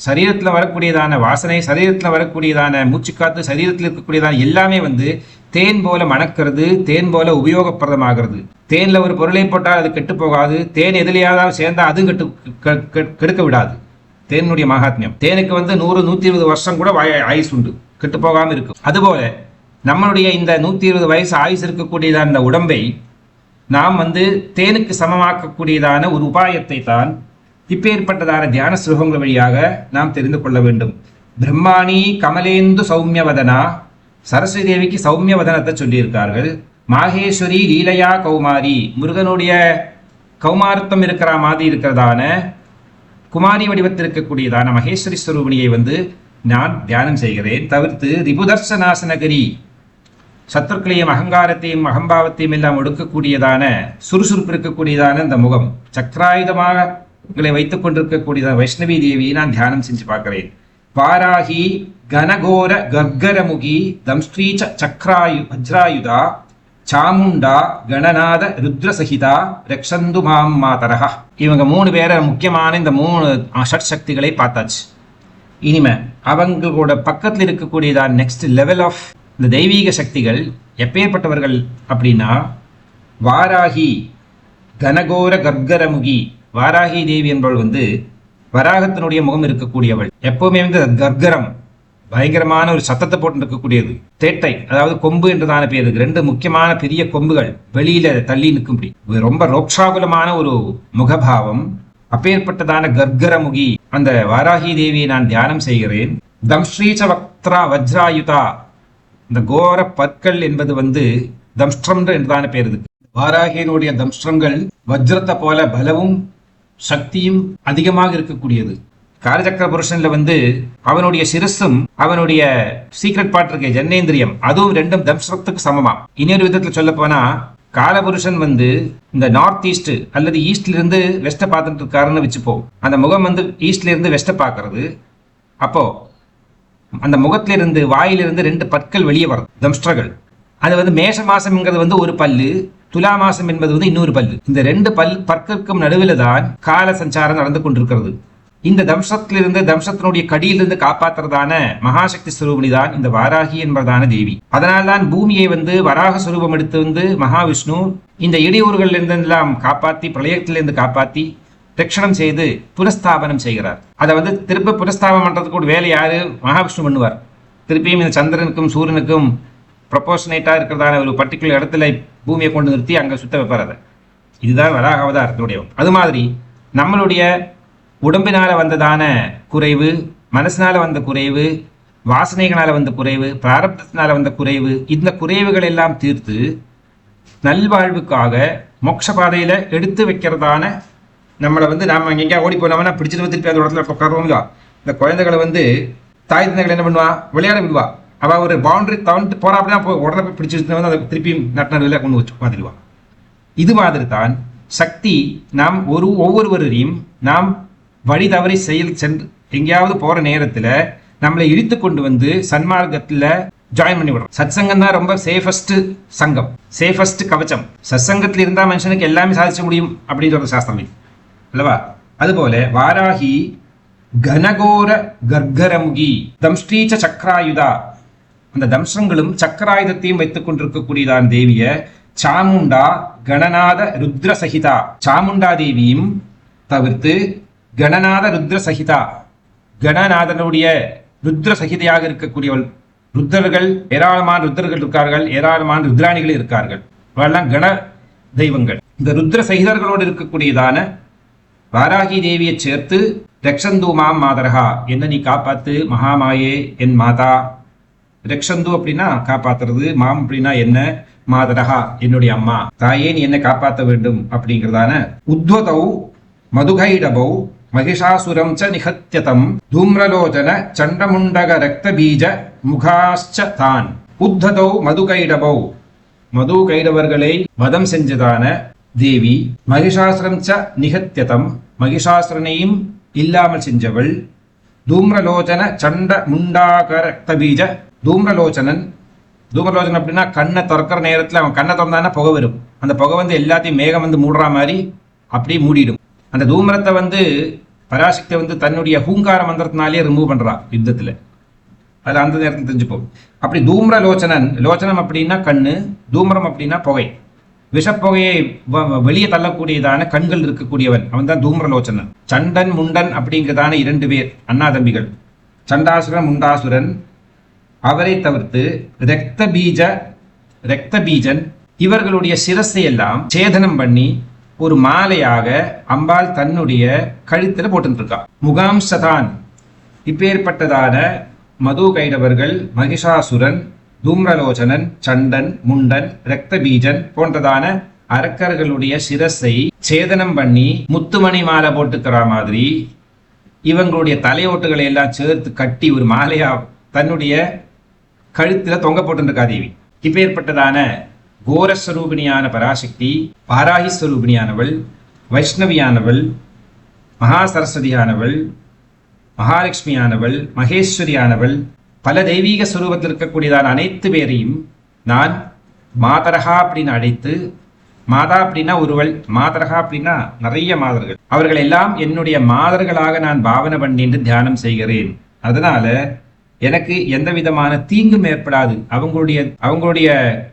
சரீரத்துல வரக்கூடியதான வாசனை, சரீரத்துல வரக்கூடியதான மூச்சுக்காத்து, சரீரத்தில் இருக்கக்கூடியதான எல்லாமே தேன் போல மணக்கிறது, தேன் போல உபயோகப்பிரதமாகிறது. தேன்ல ஒரு பொருளை போட்டால் அது கெட்டு போகாது. தேன் எதிலையாவது சேர்ந்தா அதுவும் கெடுக்க விடாது. தேனுடைய மகாத்மியம். தேனுக்கு 100-120 வருஷம் கூட ஆயுஸ் உண்டு, கெட்டு போகாம இருக்கும். அதுபோல நம்மளுடைய இந்த 120 வயசு ஆயுஸ் இருக்கக்கூடியதான இந்த உடம்பை நாம் தேனுக்கு சமமாக்கக்கூடியதான ஒரு உபாயத்தை தான் இப்பேற்பட்டதான தியான சுலோகங்கள் வழியாக நாம் தெரிந்து கொள்ள வேண்டும். பிரம்மாணி கமலேந்து சௌமியவதனா, சரஸ்வதி தேவிக்கு சௌமியவதனத்தை சொல்லியிருக்கார்கள். மாகேஸ்வரி லீலையா கௌமாரி, முருகனுடைய கௌமாரத்தம் இருக்கிற மாதிரி இருக்கிறதான குமாரி வடிவத்தில் இருக்கக்கூடியதான மகேஸ்வரி ஸ்வரூபிணியை நான் தியானம் செய்கிறேன். தவிர்த்து ரிபுதர்சனாசனகரி, சத்துருக்களையும் அகங்காரத்தையும் அகம்பாவத்தையும் எல்லாம் ஒடுக்கக்கூடியதான சுறுசுறுப்பு இருக்கக்கூடியதான இந்த முகம், சக்கராயுதமாக உங்களை வைத்துக் கொண்டிருக்கக்கூடியதான வைஷ்ணவி தேவியை நான் தியானம் செஞ்சு பார்க்கிறேன். வாராகி கனகோர கர்கரமுகி தம்ஸ்ரீச்ச சக்ராயு வஜ்ராயுதா சாமுண்டா கணநாத ருத்ரசகிதா ரக்ஷந்து மாம் மாதரஹா. இவங்க 3 பேரை முக்கியமான இந்த 3 ஷட் சக்திகளை பார்த்தாச்சு. இனிமே அவங்களோட பக்கத்தில் இருக்கக்கூடியதான் நெக்ஸ்ட் லெவல் ஆஃப் இந்த தெய்வீக சக்திகள் எப்பேற்பட்டவர்கள் அப்படின்னா, வாராகி கனகோர கர்கரமுகி. வாராகி தேவி என்பவள் வராகத்தினுடைய முகம் இருக்கக்கூடியவள். எப்பவுமே கர்கரம் பயங்கரமான ஒரு சத்தத்தை போட்டு இருக்கக்கூடியது. தேட்டை, அதாவது கொம்பு என்றதான பேர். 2 முக்கியமான பெரிய கொம்புகள் வெளியில தள்ளி நிற்கும்படி ரொம்ப ரோக்ஷாகுலமான ஒரு முகபாவம். அப்பேற்பட்டதான கர்கரமுகி அந்த வாராகி தேவியை நான் தியானம் செய்கிறேன். தம்ஸ்ரீச்ச வக்த்ரா வஜ்ராயுதா, இந்த கோர பற்கள் என்பது தம்ஸ்ட்ரம் என்றதான பேர். வாராகியினுடைய தம்ஸ்ட்ரங்கள் வஜ்ரத்தை போல பலவும் சக்தியும் அதிகமாக இருக்கக்கூடியது. காலச்சக்கர புருஷன்ல அவனுடைய சிரசும் அவனுடைய சீக்ரெட் பார்ட் இருக்க ஜன்னேந்திரியம், அதுவும் 2 தம்ஸ்ட்ரத்துக்கு சமமா. இன்னொரு விதத்துல சொல்ல போனா காலபுருஷன் இந்த நார்த் ஈஸ்ட் அல்லது ஈஸ்ட்ல இருந்து வெஸ்ட பார்த்துட்டு இருக்காருன்னு வச்சுப்போம். அந்த முகம் ஈஸ்ட்ல இருந்து வெஸ்ட பார்க்கறது. அப்போ அந்த முகத்தில இருந்து வாயிலிருந்து 2 பற்கள் வெளியே வருது, தம்ஸ்ட்ரங்கள். அது மேஷ மாசம்ங்கிறது ஒரு பல்லு, துலா மாசம் என்பது இன்னொரு பல்லு. இந்த 2 பற்களுக்கும் நடுவில் தான் கால சஞ்சாரம் நடந்து கொண்டிருக்கிறது. இந்த தம்சத்திலிருந்து, தம்சத்தினுடைய கடியிலிருந்து காப்பாற்றுறதான மகாசக்தி ஸ்வரூபிணி தான் இந்த வாராகி என்பதான தேவி. அதனால்தான் பூமியை வராக சுரூபம் எடுத்து மகாவிஷ்ணு இந்த இடையூறுகள் இருந்தெல்லாம் காப்பாற்றி, பிரளயத்திலிருந்து காப்பாற்றி ரட்சணம் செய்து புனஸ்தாபனம் செய்கிறார். அதை திரும்ப புனஸ்தாபனம் பண்றதுக்கு கூட வேலை யாரு? மகாவிஷ்ணு பண்ணுவார். திருப்பியும் இந்த சந்திரனுக்கும் சூரியனுக்கும் ப்ரொபோஷனேட்டா இருக்கிறதான ஒரு பர்டிகுலர் இடத்துல பூமியை கொண்டு நிறுத்தி அங்க சுத்த வைப்பார். அதை இதுதான் வராக அவதாரத்தினுடைய. அது மாதிரி நம்மளுடைய உடம்பினால வந்ததான குறைவு, மனசினால வந்த குறைவு, வாசனைகளால வந்த குறைவு, பிராரப்தத்தினால வந்த குறைவு, இந்த குறைவுகள் எல்லாம் தீர்த்து நல்வாழ்வுக்காக மோட்ச பாதையில எடுத்து வைக்கிறதான நம்மளை நாம எங்கேயா ஓடி போனோம்னா பிடிச்சிட்டு திருப்பி அந்த இடத்துல உட்காருவோம்ல. இந்த குழந்தைகளை தாய் தந்தைகள் என்ன பண்ணுவா? விளையாட விடுவா. அவ ஒரு பவுண்டரி தவிர்த்து போறா அப்படின்னா உடனே போய் பிடிச்சிட்டு அதை திருப்பி நடுவில் கொண்டு வச்சு பார்த்துடுவா. இது மாதிரி தான் சக்தி நாம் ஒவ்வொருவரையும் நாம் வழி தவறி சென்று எங்கேயாவது போற நேரத்துல நம்மளை இழுத்து கொண்டு சன்மார்க்கத்துல ஜாயின் பண்ணி விடுறோம். சத் சங்கம் தான் ரொம்ப சேஃபஸ்ட் சங்கம், சேஃபஸ்ட் கவச்சம். சத்சங்கத்தில் இருந்தால் மனுஷனுக்கு எல்லாமே சாதிச்ச முடியும் அப்படின்னு சொல்ற சாஸ்திரம் அல்லவா? அதுபோல வாராகி கனகோர கர்கரமுகி தம்ஸ்ரீச்ச சக்கராயுதா, அந்த தம்சங்களும் சக்கராயுதத்தையும் வைத்துக் கொண்டிருக்கக்கூடியதான் தேவிய சாமுண்டா கணநாத ருத்ர சகிதா, சாமுண்டா தேவியும் தவிர்த்து கணநாத ருத்ர சகிதா, கணநாதனுடைய ருத்ர சகிதையாக இருக்கக்கூடியவள். ருத்ரர்கள் ஏராளமான ருத்ரர்கள் இருக்கார்கள், ஏராளமான ருத்ராணிகள் இருக்கார்கள், அவெல்லாம் கண தெய்வங்கள். இந்த ருத்ர சகிதர்களோடு இருக்கக்கூடியதான வாராகி தேவியை சேர்த்து ரக்ஷந்து மாம் மாதரகா, என்ன நீ காப்பாத்து மகாமாயே என் மாதா. ரக்ஷந்து அப்படின்னா காப்பாத்துறது, மாம் அப்படின்னா என்ன, மாதரகா என்னுடைய அம்மா, தாயே நீ என்ன காப்பாற்ற வேண்டும் அப்படிங்கிறதான. உத்வதௌ மதுகைடபௌ மகிஷாசுரம் ச நிகத்யதம் தூம்ரலோச்சன சண்டமுண்டக ரக்த பீஜ முகாச்ச தான். உத்ததௌ மதுகைடபௌ, மது கைடவர்களை வதம் செஞ்சதான தேவி. மகிஷாசுரம் ச நிகத்யதம், மகிஷாசுரனையும் இல்லாமல் செஞ்சவள். தூம்ரலோச்சன சண்ட முண்டாக ரக்த பீஜ, தூம்ரலோச்சனன். தூம்ரலோச்சனன் அப்படின்னா கண்ணை திறக்கிற நேரத்தில் அவன் கண்ணை திறந்தானா புகை வரும். அந்த புகை வந்து எல்லாத்தையும் மேகம் வந்து மூடுற மாதிரி அப்படியே மூடிடும். அந்த தூமரத்தை பராசக்தி தன்னுடைய ஹூங்கார மந்திரத்தினாலே ரிமூவ் பண்றா யுத்தத்துல. அது அந்த நேரத்தில் தெரிஞ்சுப்போம். அப்படி தூம்ரலோச்சனன், லோச்சனம் அப்படின்னா கண்ணு, தூமரம் அப்படின்னா புகை, விஷப்புகையை வெளியே தள்ளக்கூடியதான கண்கள் இருக்கக்கூடியவன், அவன் தான் தூம்ரலோச்சனன். சண்டன் முண்டன் அப்படிங்கிறதான 2 பேர் அண்ணா தம்பிகள், சண்டாசுரன் முண்டாசுரன். அவரை தவிர்த்து ரக்த பீஜன், இவர்களுடைய சிரஸை எல்லாம் சேதனம் பண்ணி ஒரு மாலையாக அம்பாள் தன்னுடைய கழுத்தில் போட்டுருக்கா. முகாம்சதான். இப்பேற்பட்டதான மது கைடவர்கள், மகிஷாசுரன், தூம்ரலோச்சனன், சண்டன், முண்டன், ரக்த பீஜன் போன்றதான அரக்கர்களுடைய சிரஸை சேதனம் பண்ணி முத்துமணி மாலை போட்டுக்கிற மாதிரி இவங்களுடைய தலையோட்டுகளை எல்லாம் சேர்த்து கட்டி ஒரு மாலையா தன்னுடைய கழுத்துல தொங்க போட்டுருக்கா தேவி. இப்பேற்பட்டதான கோரஸ்வரூபிணியான பராசக்தி, வாராகி ஸ்வரூபிணியானவள், வைஷ்ணவியானவள், மகா சரஸ்வதியானவள், மகாலட்சுமியானவள், மகேஸ்வரியானவள், பல தெய்வீக ஸ்வரூபத்தில் இருக்கக்கூடியதான அனைத்து பேரையும் நான் மாதரகா அப்படின்னு அழைத்து, மாதா அப்படின்னா ஒருவள், மாதரகா அப்படின்னா நிறைய மாதர்கள், அவர்கள் எல்லாம் என்னுடைய மாதர்களாக நான் பாவனை பண்ணிட்டு தியானம் செய்கிறேன். அதனால எனக்கு எந்த விதமான தீங்கும் ஏற்படாது. அவங்களுடைய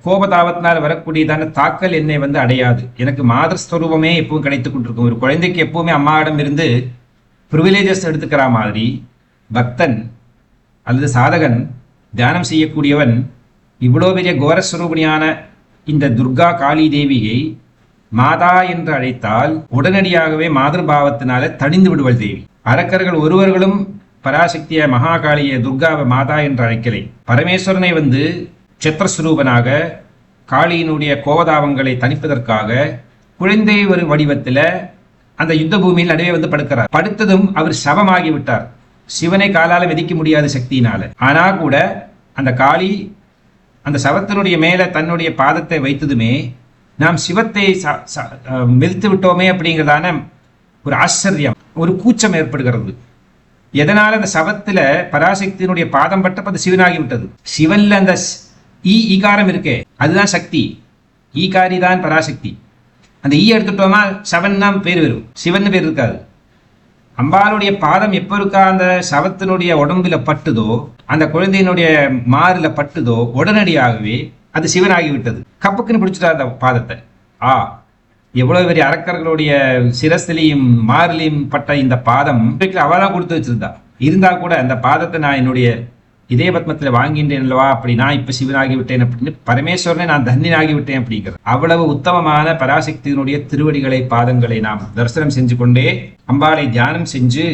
கோபதாபத்தினால் வரக்கூடியதான தாக்கல் என்னை அடையாது. எனக்கு மாதர் ஸ்வரூபமே எப்பவும் கிடைத்துக் கொண்டிருக்கும். ஒரு குழந்தைக்கு எப்பவுமே அம்மாவிடம் இருந்து ப்ரிவிலேஜஸ் எடுத்துக்கிற மாதிரி பக்தன் அல்லது சாதகன், தியானம் செய்யக்கூடியவன் இவ்வளோ பெரிய கோரஸ்வரூபிணியான இந்த துர்கா காளி தேவியை மாதா என்று அழைத்தால் உடனடியாகவே மாதிர்பாவத்தினால தணிந்து விடுவள் தேவி. அரக்கர்கள் ஒருவர்களும் பராசக்திய மகாகாளிய துர்காவை மாதா என்று அழைக்கலை. பரமேஸ்வரனை சித்திரஸ்வரூபனாக காளியினுடைய கோபதாபங்களை தணிப்பதற்காக குழந்தை ஒரு வடிவத்தில் அந்த யுத்த பூமியில் நடுவே படுக்கிறார். படுத்ததும் அவர் சவமாகி விட்டார். சிவனை காலால மிதிக்க முடியாத சக்தியினால. ஆனா கூட அந்த காளி அந்த சவத்தினுடைய மேல தன்னுடைய பாதத்தை வைத்ததுமே நாம் சிவத்தை மிதித்து விட்டோமே அப்படிங்கிறதான ஒரு ஆச்சரியம், ஒரு கூச்சம் ஏற்படுகிறது. எதனால அந்த சவத்துல பராசக்தியினுடைய பாதம் பட்டப்ப அது சிவனாகி விட்டது. சிவன்ல அந்த ஈகாரம் இருக்கே, அதுதான் சக்தி. ஈகாரி தான் பராசக்தி. அந்த எடுத்துட்டோமா சவன் தான் பேர் வரும், சிவன் பேர் இருக்காது. அம்பாளுடைய பாதம் எப்ப இருக்கா அந்த சவத்தினுடைய உடம்புல பட்டுதோ, அந்த குழந்தையினுடைய மாறுல பட்டுதோ, உடனடியாகவே அது சிவனாகிவிட்டது. கப்புக்குன்னு பிடிச்சிட்டா அந்த பாதத்தை. எவ்வளவு பெரிய அரக்கர்களுடைய சிரஸ்லையும் மாறிலையும் பட்ட இந்த பாதம் அவதான் கொடுத்து வச்சிருந்தா. இருந்தா கூட அந்த பாதத்தை நான் என்னுடைய இதே பத்மத்தில் வாங்கின்றேன் அல்லவா, அப்படி நான் இப்ப சிவனாகி விட்டேன் அப்படின்னு பரமேஸ்வரனை நான் தன்யனாகி விட்டேன் அப்படிங்கிறது. அவ்வளவு உத்தமமான பராசக்தியினுடைய திருவடிகளை, பாதங்களை நாம் தரிசனம் செஞ்சு கொண்டே அம்பாளை தியானம் செஞ்சு,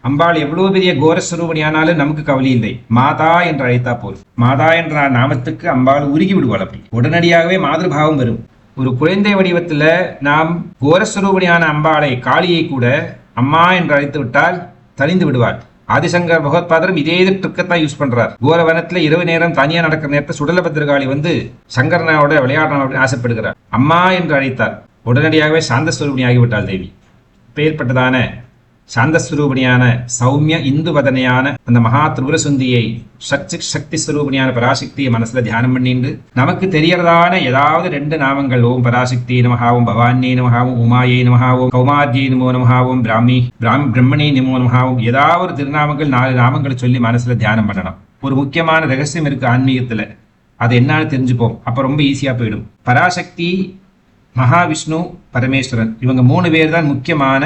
அம்பாள் எவ்வளவு பெரிய கோரஸ்வரூபணியானாலும் நமக்கு கவலை இல்லை. மாதா என்று அழைத்தா போதும். மாதா என்ற நாமத்துக்கு அம்பாள் உருகி விடுவாள். அப்படி உடனடியாகவே மாதிர்பாவம் வரும். ஒரு குழந்தை வடிவத்துல நாம் கோரஸ்வரூபணியான அம்பாளை, காளியை கூட அம்மா என்று அழைத்து விட்டால் தணிந்து விடுவாள். ஆதிசங்கர் பகவத்பாதரும் இதே ட்ரிக்கத்தான் யூஸ் பண்றார். கோரவனத்துல இரவு நேரம் தனியா நடக்கிற நேரத்தை சுடலபத்திரகாளி சங்கரனோட விளையாடணும் அப்படின்னு சாந்தஸ்வரூபணியான சௌமிய இந்து வதனையான அந்த மகா திரிபுர சுந்தியை சக்தி ஸ்வரூபணியான பராசக்தியை மனசுல தியானம் பண்ணிட்டு நமக்கு தெரியறதான ஏதாவது 2 நாமங்கள் ஓம் பராசக்தி நமஹாவும் பவானியே நமஹாவும் உமாயை நமஹாவும் கௌமார்ஜியை நமோ நமஹாவும் பிரம்மணி நமோ நமஹாவும் ஏதாவது ஒரு திருநாமங்கள் 4 நாமங்களை சொல்லி மனசுல தியானம் பண்ணணும். ஒரு முக்கியமான ரகசியம் இருக்கு ஆன்மீகத்துல, அது என்னன்னு தெரிஞ்சுப்போம். அப்ப ரொம்ப ஈஸியா போயிடும். பராசக்தி, மகாவிஷ்ணு, பரமேஸ்வரன் இவங்க 3 பேர் தான் முக்கியமான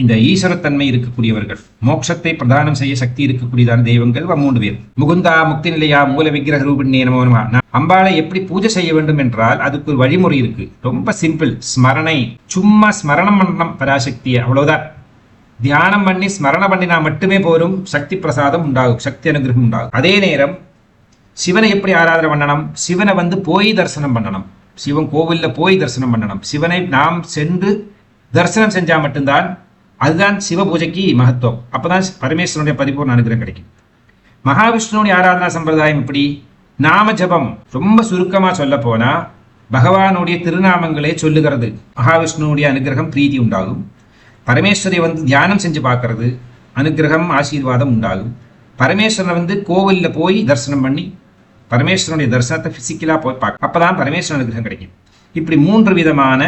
இந்த ஈஸ்வரத்தன்மை இருக்கக்கூடியவர்கள். மோட்சத்தை பிரதானம் செய்ய சக்தி இருக்கக்கூடியதான தெய்வங்கள் 3 பேர். முகுந்தா, முக்தி நிலையா, மூல விக்கிரக ரூபிணியே நமோ நமஹ. அம்பாளை எப்படி பூஜை செய்ய வேண்டும் என்றால் அதுக்கு ஒரு வழிமுறை இருக்கு. ரொம்ப சிம்பிள். ஸ்மரணை, சும்மா ஸ்மரணம் பண்ணணும் பராசக்தியை, அவ்வளவுதான். தியானம் பண்ணி ஸ்மரணம் பண்ணினா மட்டுமே போரும், சக்தி பிரசாதம் உண்டாகும், சக்தி அனுகிரகம் உண்டாகும். அதே நேரம் சிவனை எப்படி ஆராதனை பண்ணணும்? சிவனை போய் தரிசனம் பண்ணணும். சிவன் கோவில்ல போய் தரிசனம் பண்ணணும். சிவனை நாம் சென்று தரிசனம் செஞ்சா மட்டும்தான், அதுதான் சிவ பூஜைக்கு மகத்துவம். அப்பதான் பரமேஸ்வரனுடைய பரிபூர்ண அனுகிரகம் கிடைக்கும். மகாவிஷ்ணுடைய ஆராதனா சம்பிரதாயம் எப்படி? நாம ஜபம். ரொம்ப சுருக்கமா சொல்ல போனா பகவானுடைய திருநாமங்களே சொல்லுகிறது. மகாவிஷ்ணுடைய அனுகிரகம், பிரீதி உண்டாகும். பரமேஸ்வரை தியானம் செஞ்சு பார்க்கறது, அனுகிரகம், ஆசீர்வாதம் உண்டாகும். பரமேஸ்வரனை கோவில்ல போய் தரிசனம் பண்ணி பரமேஸ்வரனுடைய தரிசனத்தை பிசிக்கலா போய் பார்க்க, அப்பதான் பரமேஸ்வரன் அனுகிரகம் கிடைக்கும். இப்படி 3 விதமான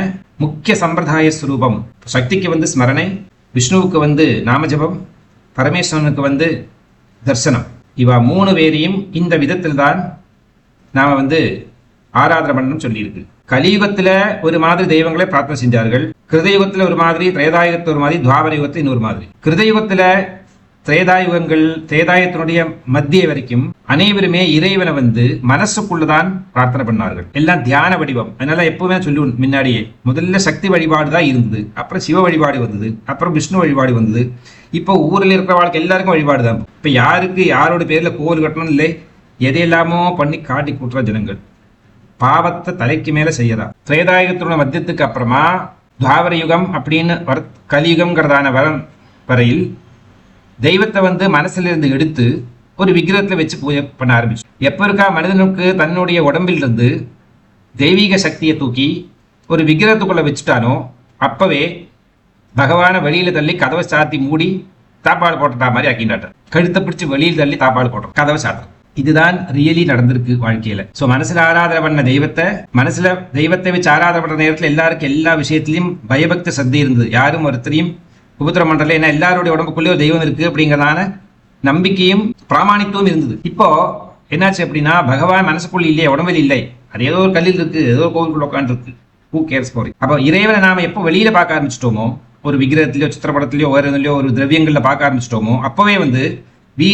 முக்கிய சம்பிரதாய ஸ்வரூபம். சக்திக்கு ஸ்மரணை, விஷ்ணுவுக்கு நாமஜபம், பரமேஸ்வரனுக்கு தர்சனம். இவா 3 பேரையும் இந்த விதத்தில் தான் நாம ஆராதனை பண்ணணும் சொல்லியிருக்கு. கலியுகத்துல ஒரு மாதிரி தெய்வங்களை பிரார்த்தனை செஞ்சார்கள். கிருதயுகத்துல ஒரு மாதிரி, திரேதாயுகத்துல ஒரு மாதிரி, துவாபர யுகத்துல இன்னொரு மாதிரி. கிருதயுகத்துல திரேதாயத்தினுடைய மத்திய வரைக்கும் அனைவருமே இறைவனை மனசுக்குள்ளதான் பிரார்த்தனை பண்ணார்கள். எல்லாம் தியான வடிவம். அதனால எப்பவுமே சொல்லுவோம், முன்னாடியே முதல்ல சக்தி வழிபாடு தான் இருந்தது, அப்புறம் சிவ வழிபாடு வந்தது, அப்புறம் விஷ்ணு வழிபாடு வந்தது. இப்போ ஊரில் இருக்கிற வாழ்க்கை எல்லாருக்கும் வழிபாடு தான். இப்ப யாருக்கு யாரோட பேர்ல கோவில் கட்டணும் இல்லை, எதையெல்லாமோ பண்ணி காட்டி கூட்டுற ஜனங்கள் பாவத்தை தலைக்கு மேல செய்யறா. திரேதாயுகத்தினுடைய மத்தியத்துக்கு அப்புறமா துவாபர யுகம் அப்படின்னு கலியுகம்ங்கிறதான வரையில் தெய்வத்தை மனசுல இருந்து எடுத்து ஒரு விக்கிரகத்துல வச்சு பூஜை பண்ண ஆரம்பிச்சு. எப்ப இருக்கா மனிதனுக்கு தன்னுடைய உடம்பில் இருந்து தெய்வீக சக்தியை தூக்கி ஒரு விக்கிரகத்துக்குள்ள வச்சுட்டானோ அப்பவே பகவான வெளியில தள்ளி கதவை சாத்தி மூடி தாப்பாடு போட்டா மாதிரி ஆக்கிட்டார். கழுத்தை பிடிச்சி வெளியில் தள்ளி தாப்பாடு போடுறோம், கதவை சாத்துறோம். இதுதான் ரியலி நடந்திருக்கு வாழ்க்கையில. சோ மனசுல ஆராதனை பண்ண தெய்வத்தை வச்சு ஆராதனை பண்ற நேரத்துல எல்லாருக்கும் எல்லா விஷயத்திலையும் பயபக்தி சந்தை இருந்தது. யாரும் ஒருத்தரையும் உபத்திரம் பண்றதுல, ஏன்னா எல்லாருடைய உடம்புக்குள்ளே ஒரு தெய்வம் இருக்கு அப்படிங்கிறதான நம்பிக்கையும் பிராமணித்துவம் இருந்தது. இப்போ என்னாச்சு அப்படின்னா, பகவான் மனசுக்குள்ள இல்லையே, உடம்பில் இல்லை, அது ஏதோ ஒரு கல்லில் இருக்கு, ஏதோ ஒரு கோவிலுக்குள்ள உட்காந்து இருக்கு. Who CARES for it? அப்போ இறைவனை நாம எப்போ வெளியில பார்க்க ஆரம்பிச்சிட்டோமோ, ஒரு விக்கிரகத்திலயோ சித்திரப்படத்திலயோ வேற எதுலையோ ஒரு திரவியங்கள்ல பார்க்க ஆரம்பிச்சிட்டோமோ, அப்பவே வி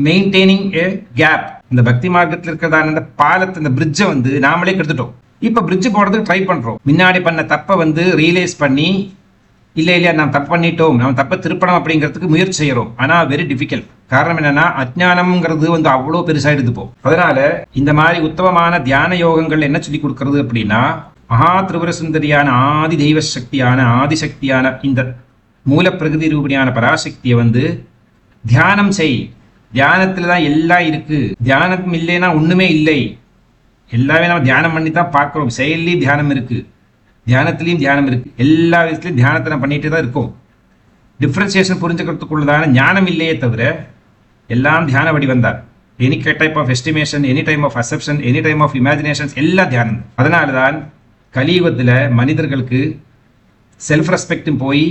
மெயின்டைனிங் ஏ கேப். இந்த பக்தி மார்க்கத்தில் இருக்கிறதான இந்த பாலத்தை, இந்த பிரிட்ஜை நாமளே கெடுத்துட்டோம். இப்ப பிரிட்ஜ் போடுறதுக்கு ட்ரை பண்றோம். முன்னாடி பண்ண தப்பை ரியலைஸ் பண்ணி, இல்லையா நாம் தப்பு பண்ணிட்டோம், நம்ம தப்பை திருப்பணும் அப்படிங்கிறதுக்கு முயற்சி செய்யறோம். ஆனா வெரி டிஃபிகல்ட். காரணம் என்னன்னா, அஜ்ஞானம்ங்கிறது அவ்வளோ பெருசாயிடுது போ. அதனால இந்த மாதிரி உத்தமமான தியான யோகங்கள் என்ன சொல்லி கொடுக்கறது அப்படின்னா, மகா திரிபுர சுந்தரியான ஆதி தெய்வ சக்தியான ஆதிசக்தியான இந்த மூல பிரகிருதி ரூபணியான பராசக்தியை தியானம் செய். தியானத்துல தான் எல்லாம் இருக்கு. தியானம் இல்லைன்னா ஒண்ணுமே இல்லை. எல்லாமே நம்ம தியானம் பண்ணி தான் பார்க்கிறோம். செயல்லையும் தியானம் இருக்கு, தியானத்திலையும் தியானம் இருக்கு. எல்லா விதத்திலையும் தியானத்தை நம்ம பண்ணிட்டே தான் இருக்கும். டிஃபரன்சியேஷன் புரிஞ்சுக்கிறதுக்குள்ளதான ஞானம் இல்லையே தவிர எல்லாம் தியான வடிவம் தான். Any type of estimation, any time of acception, any time of imaginations எல்லாம் தியானம். அதனாலதான் கலியுகத்தில் மனிதர்களுக்கு செல்ஃப் ரெஸ்பெக்டும் போய்,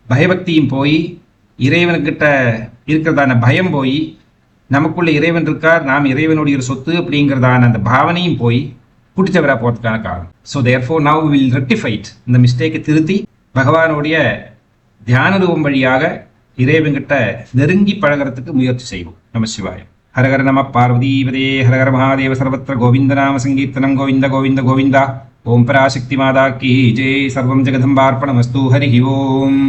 பயபக்தியும் போய், இறைவன்கிட்ட இருக்கிறதான பயம் போய், நமக்குள்ள இறைவன் இருக்கார், நாம் இறைவனுடைய ஒரு சொத்து அப்படிங்கிறதான அந்த பாவனையும் போய் குடிச்சவரா போறதுக்கான காரணம். So therefore now we will rectify it. இந்த மிஸ்டேக்கை திருத்தி பகவானுடைய தியான ரூபம் வழியாக இறைவன்கிட்ட நெருங்கி பழகிறதுக்கு முயற்சி செய்வோம். நம சிவாயம். ஹரஹர நம பார்வதீபதே. ஹரஹர மகாதேவ. சர்வத்திர கோவிந்த நாம சங்கீர்த்தனம். கோவிந்த கோவிந்த கோவிந்தா. ஓம் பராசக்தி மாதா கி ஜெய். சர்வம் ஜெகதம்பார்ப்பணமஸ்து. ஹரி ஓம்.